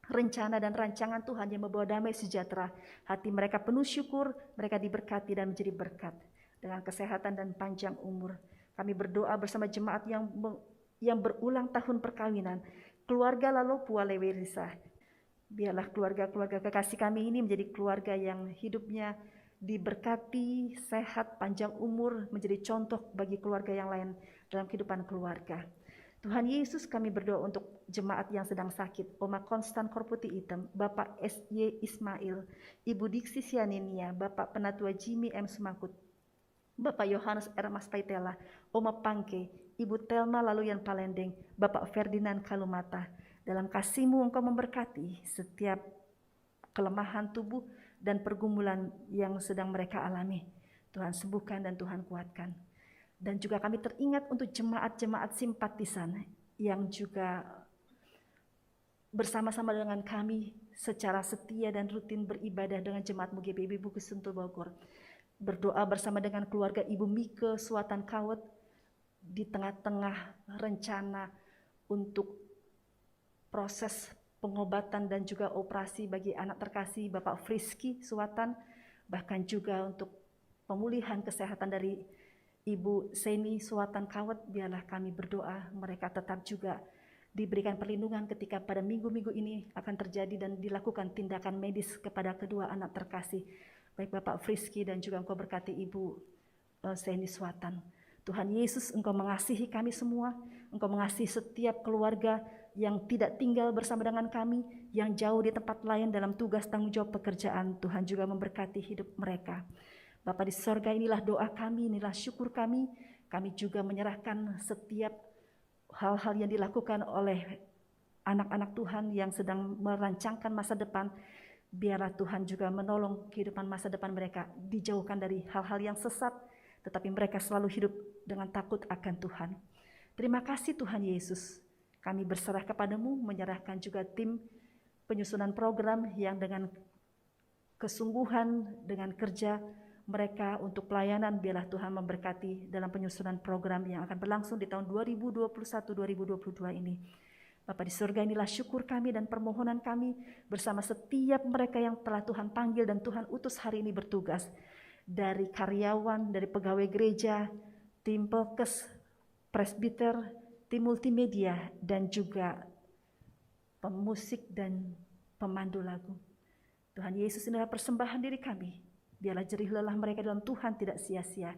rencana dan rancangan Tuhan yang membawa damai sejahtera. Hati mereka penuh syukur, mereka diberkati dan menjadi berkat dengan kesehatan dan panjang umur. Kami berdoa bersama jemaat yang berulang tahun perkawinan, keluarga Lalopua Lewerisa. Biarlah keluarga-keluarga kekasih kami ini menjadi keluarga yang hidupnya diberkati, sehat, panjang umur, menjadi contoh bagi keluarga yang lain dalam kehidupan keluarga. Tuhan Yesus, kami berdoa untuk jemaat yang sedang sakit, Oma Konstan Korputi Item, Bapak S.Y. Ismail, Ibu Diksi Sianinia, Bapak Penatua Jimmy M. Sumakut, Bapak Yohanes R. Mastaitela, Oma Pangke, Ibu Telma Laluyan Palendeng, Bapak Ferdinand Kalumata. Dalam kasih-Mu Engkau memberkati setiap kelemahan tubuh dan pergumulan yang sedang mereka alami. Tuhan sembuhkan dan Tuhan kuatkan. Dan juga kami teringat untuk jemaat-jemaat simpatisan yang juga bersama-sama dengan kami secara setia dan rutin beribadah dengan jemaat-Mu GBB Bukit Sentul Bogor. Berdoa bersama dengan keluarga Ibu Mike Suatan Kawet di tengah-tengah rencana untuk proses pengobatan dan juga operasi bagi anak terkasih Bapak Friski Suatan, bahkan juga untuk pemulihan kesehatan dari Ibu Seni Suatan Kawet. Biarlah kami berdoa mereka tetap juga diberikan perlindungan ketika pada minggu-minggu ini akan terjadi dan dilakukan tindakan medis kepada kedua anak terkasih, baik Bapak Friski dan juga Engkau berkati Ibu Seni Suatan. Tuhan Yesus, Engkau mengasihi kami semua, Engkau mengasihi setiap keluarga yang tidak tinggal bersama dengan kami, yang jauh di tempat lain dalam tugas tanggung jawab pekerjaan. Tuhan juga memberkati hidup mereka. Bapa di sorga, inilah doa kami, inilah syukur kami. Kami juga menyerahkan setiap hal-hal yang dilakukan oleh anak-anak Tuhan yang sedang merancangkan masa depan. Biarlah Tuhan juga menolong kehidupan masa depan mereka, dijauhkan dari hal-hal yang sesat, tetapi mereka selalu hidup dengan takut akan Tuhan. Terima kasih Tuhan Yesus. Kami berserah kepadamu, menyerahkan juga tim penyusunan program yang dengan kesungguhan, dengan kerja mereka untuk pelayanan, biarlah Tuhan memberkati dalam penyusunan program yang akan berlangsung di tahun 2021-2022 ini. Bapa di surga, inilah syukur kami dan permohonan kami bersama setiap mereka yang telah Tuhan panggil dan Tuhan utus hari ini bertugas. dari karyawan, dari pegawai gereja, tim pelkes, presbiter, tim multimedia, dan juga pemusik dan pemandu lagu. Tuhan Yesus, inilah persembahan diri kami. Biarlah jerih lelah mereka dalam Tuhan tidak sia-sia.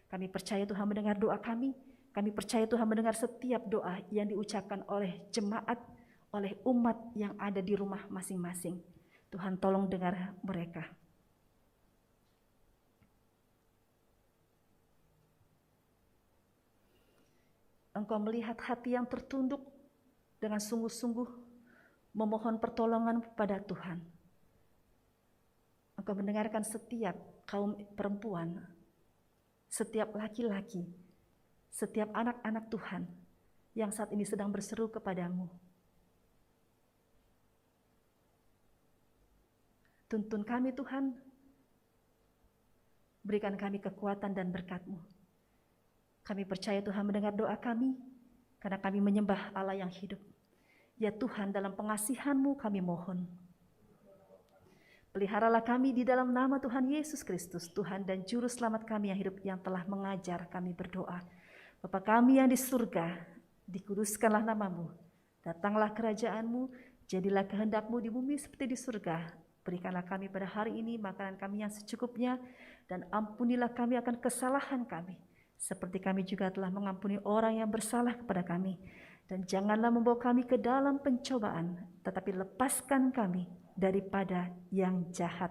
Kami percaya Tuhan mendengar doa kami. Kami percaya Tuhan mendengar setiap doa yang diucapkan oleh jemaat, oleh umat yang ada di rumah masing-masing. Tuhan tolong dengar mereka. Engkau melihat hati yang tertunduk dengan sungguh-sungguh memohon pertolongan kepada Tuhan. Engkau mendengarkan setiap kaum perempuan, setiap laki-laki, setiap anak-anak Tuhan yang saat ini sedang berseru kepadamu. Tuntun kami Tuhan, berikan kami kekuatan dan berkat-Mu. Kami percaya Tuhan mendengar doa kami, karena kami menyembah Allah yang hidup. Ya Tuhan, dalam pengasihan-Mu kami mohon. Peliharalah kami di dalam nama Tuhan Yesus Kristus, Tuhan dan Juru Selamat kami yang hidup, yang telah mengajar kami berdoa. Bapa kami yang di surga, dikuduskanlah nama-Mu, datanglah kerajaan-Mu, jadilah kehendak-Mu di bumi seperti di surga. Berikanlah kami pada hari ini makanan kami yang secukupnya, dan ampunilah kami akan kesalahan kami, seperti kami juga telah mengampuni orang yang bersalah kepada kami. Dan janganlah membawa kami ke dalam pencobaan, tetapi lepaskan kami daripada yang jahat.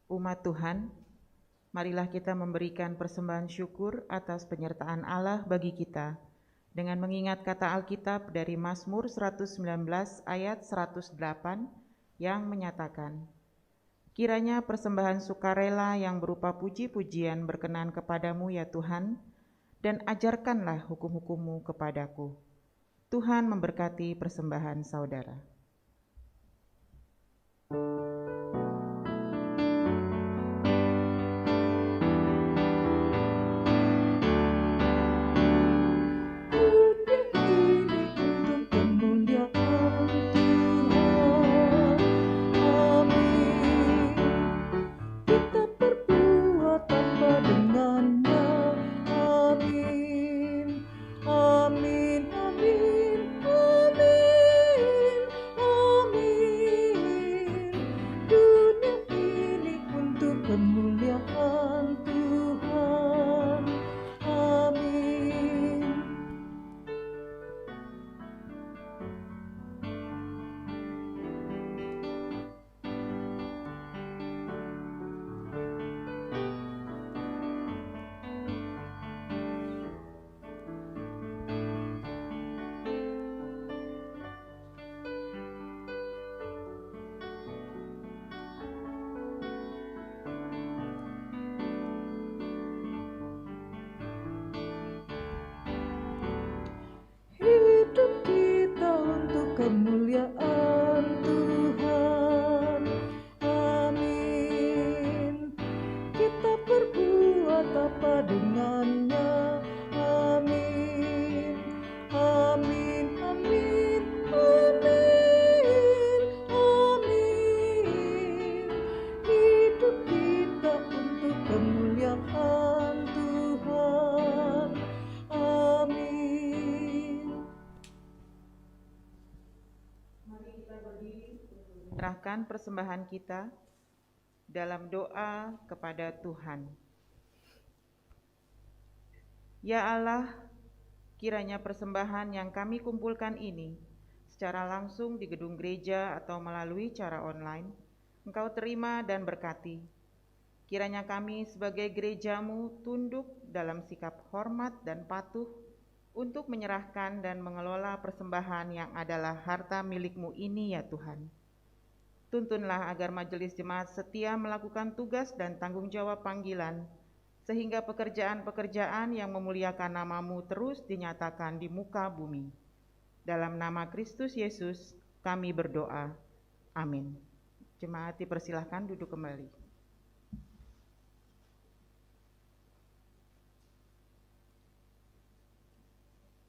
Umat Tuhan, marilah kita memberikan persembahan syukur atas penyertaan Allah bagi kita dengan mengingat kata Alkitab dari Mazmur 119 ayat 108 yang menyatakan, kiranya persembahan sukarela yang berupa puji-pujian berkenan kepadamu ya Tuhan, dan ajarkanlah hukum-hukum-Mu kepadaku. Tuhan memberkati persembahan saudara. Amin. menyerahkan persembahan kita dalam doa kepada Tuhan. Ya Allah, kiranya persembahan yang kami kumpulkan ini secara langsung di gedung gereja atau melalui cara online, Engkau terima dan berkati. Kiranya kami sebagai gereja-Mu tunduk dalam sikap hormat dan patuh untuk menyerahkan dan mengelola persembahan yang adalah harta milik-Mu ini ya Tuhan. Tuntunlah agar majelis jemaat setia melakukan tugas dan tanggung jawab panggilan, sehingga pekerjaan-pekerjaan yang memuliakan nama-Mu terus dinyatakan di muka bumi. Dalam nama Kristus Yesus kami berdoa. Amin. Jemaat dipersilahkan duduk kembali.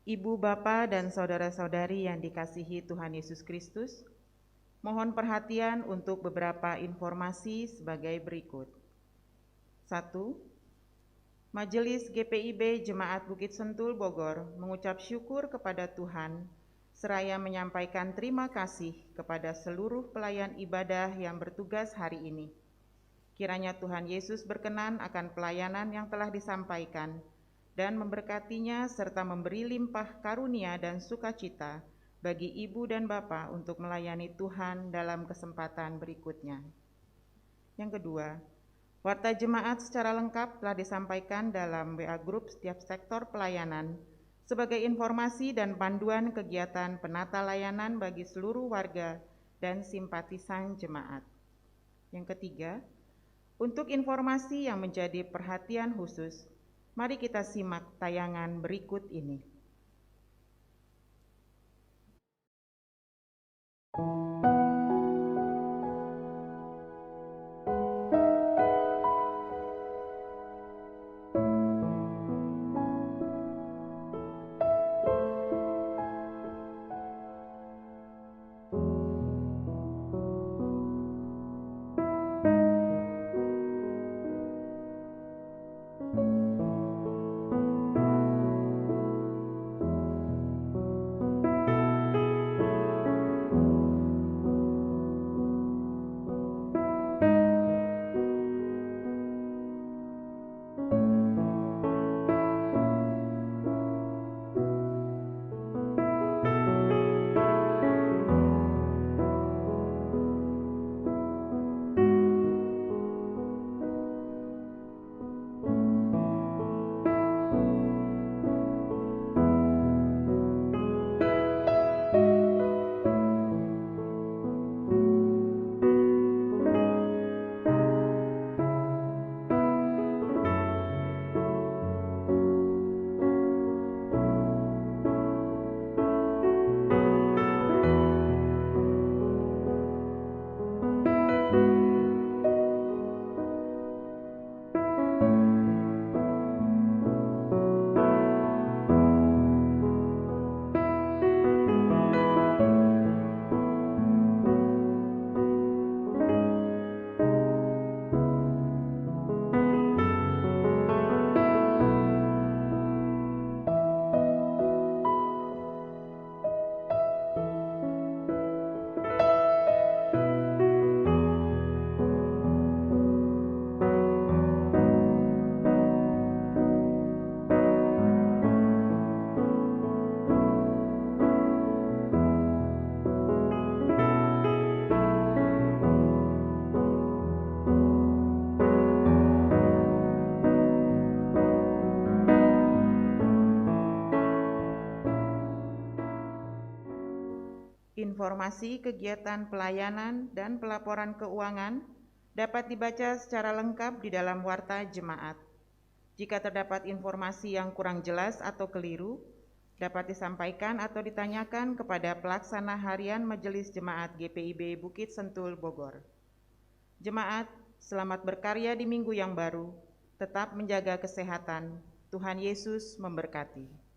Ibu, Bapak, dan saudara-saudari yang dikasihi Tuhan Yesus Kristus, mohon perhatian untuk beberapa informasi sebagai berikut. 1. Majelis GPIB Jemaat Bukit Sentul Bogor mengucap syukur kepada Tuhan seraya menyampaikan terima kasih kepada seluruh pelayan ibadah yang bertugas hari ini. Kiranya Tuhan Yesus berkenan akan pelayanan yang telah disampaikan dan memberkatinya serta memberi limpah karunia dan sukacita bagi ibu dan bapak untuk melayani Tuhan dalam kesempatan berikutnya. Yang kedua, warta jemaat secara lengkap telah disampaikan dalam WA Group setiap sektor pelayanan sebagai informasi dan panduan kegiatan penata layanan bagi seluruh warga dan simpatisan jemaat. Yang ketiga, untuk informasi yang menjadi perhatian khusus, mari kita simak tayangan berikut ini. Informasi kegiatan pelayanan dan pelaporan keuangan dapat dibaca secara lengkap di dalam warta jemaat. Jika terdapat informasi yang kurang jelas atau keliru, dapat disampaikan atau ditanyakan kepada pelaksana harian Majelis Jemaat GPIB Bukit Sentul Bogor. Jemaat, selamat berkarya di minggu yang baru, tetap menjaga kesehatan. Tuhan Yesus memberkati.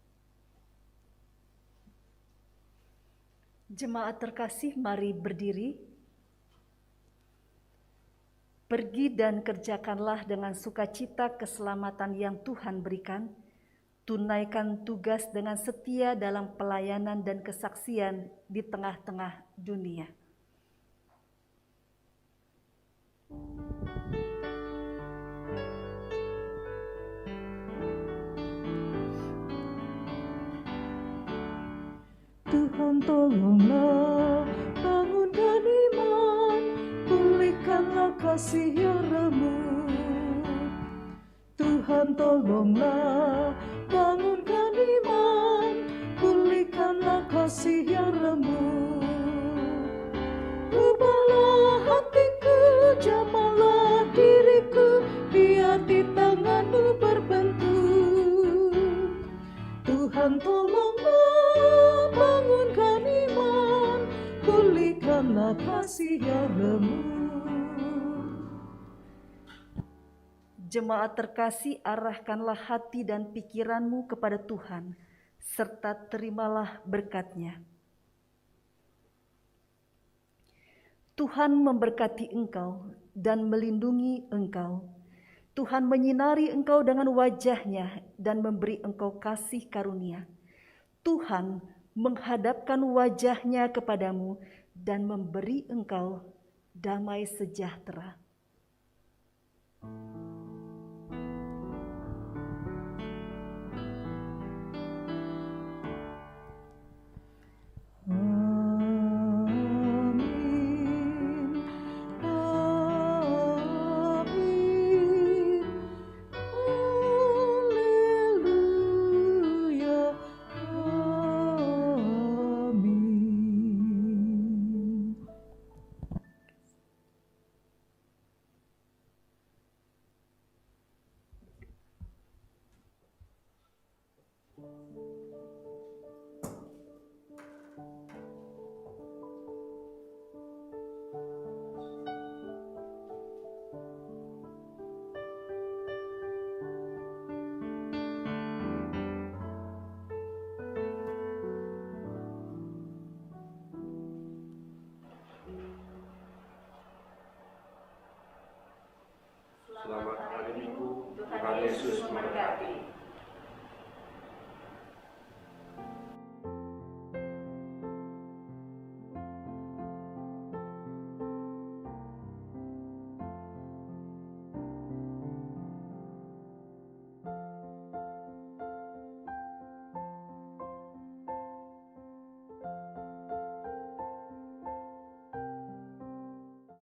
Jemaat terkasih, mari berdiri. Pergi dan kerjakanlah dengan sukacita keselamatan yang Tuhan berikan. Tunaikan tugas dengan setia dalam pelayanan dan kesaksian di tengah-tengah dunia. Tuhan tolonglah, bangunkan iman, pulihkanlah kasih yang remuk. Tuhan tolonglah, bangunkan iman, pulihkanlah kasih yang remuk. Ubahlah hatiku, jamahlah diriku, biar di tangan-Mu berbentuk. Tuhan tolonglah, bangunkan iman, pulihkanlah kasih yang remuk. Jemaat terkasih, arahkanlah hati dan pikiranmu kepada Tuhan, serta terimalah berkat-Nya. Tuhan memberkati engkau dan melindungi engkau. Tuhan menyinari engkau dengan wajah-Nya dan memberi engkau kasih karunia. Tuhan menghadapkan wajah-Nya kepadamu dan memberi engkau damai sejahtera. Amin, amin, haleluya, amin. Selamat hari Minggu, Tuhan Yesus memberkati.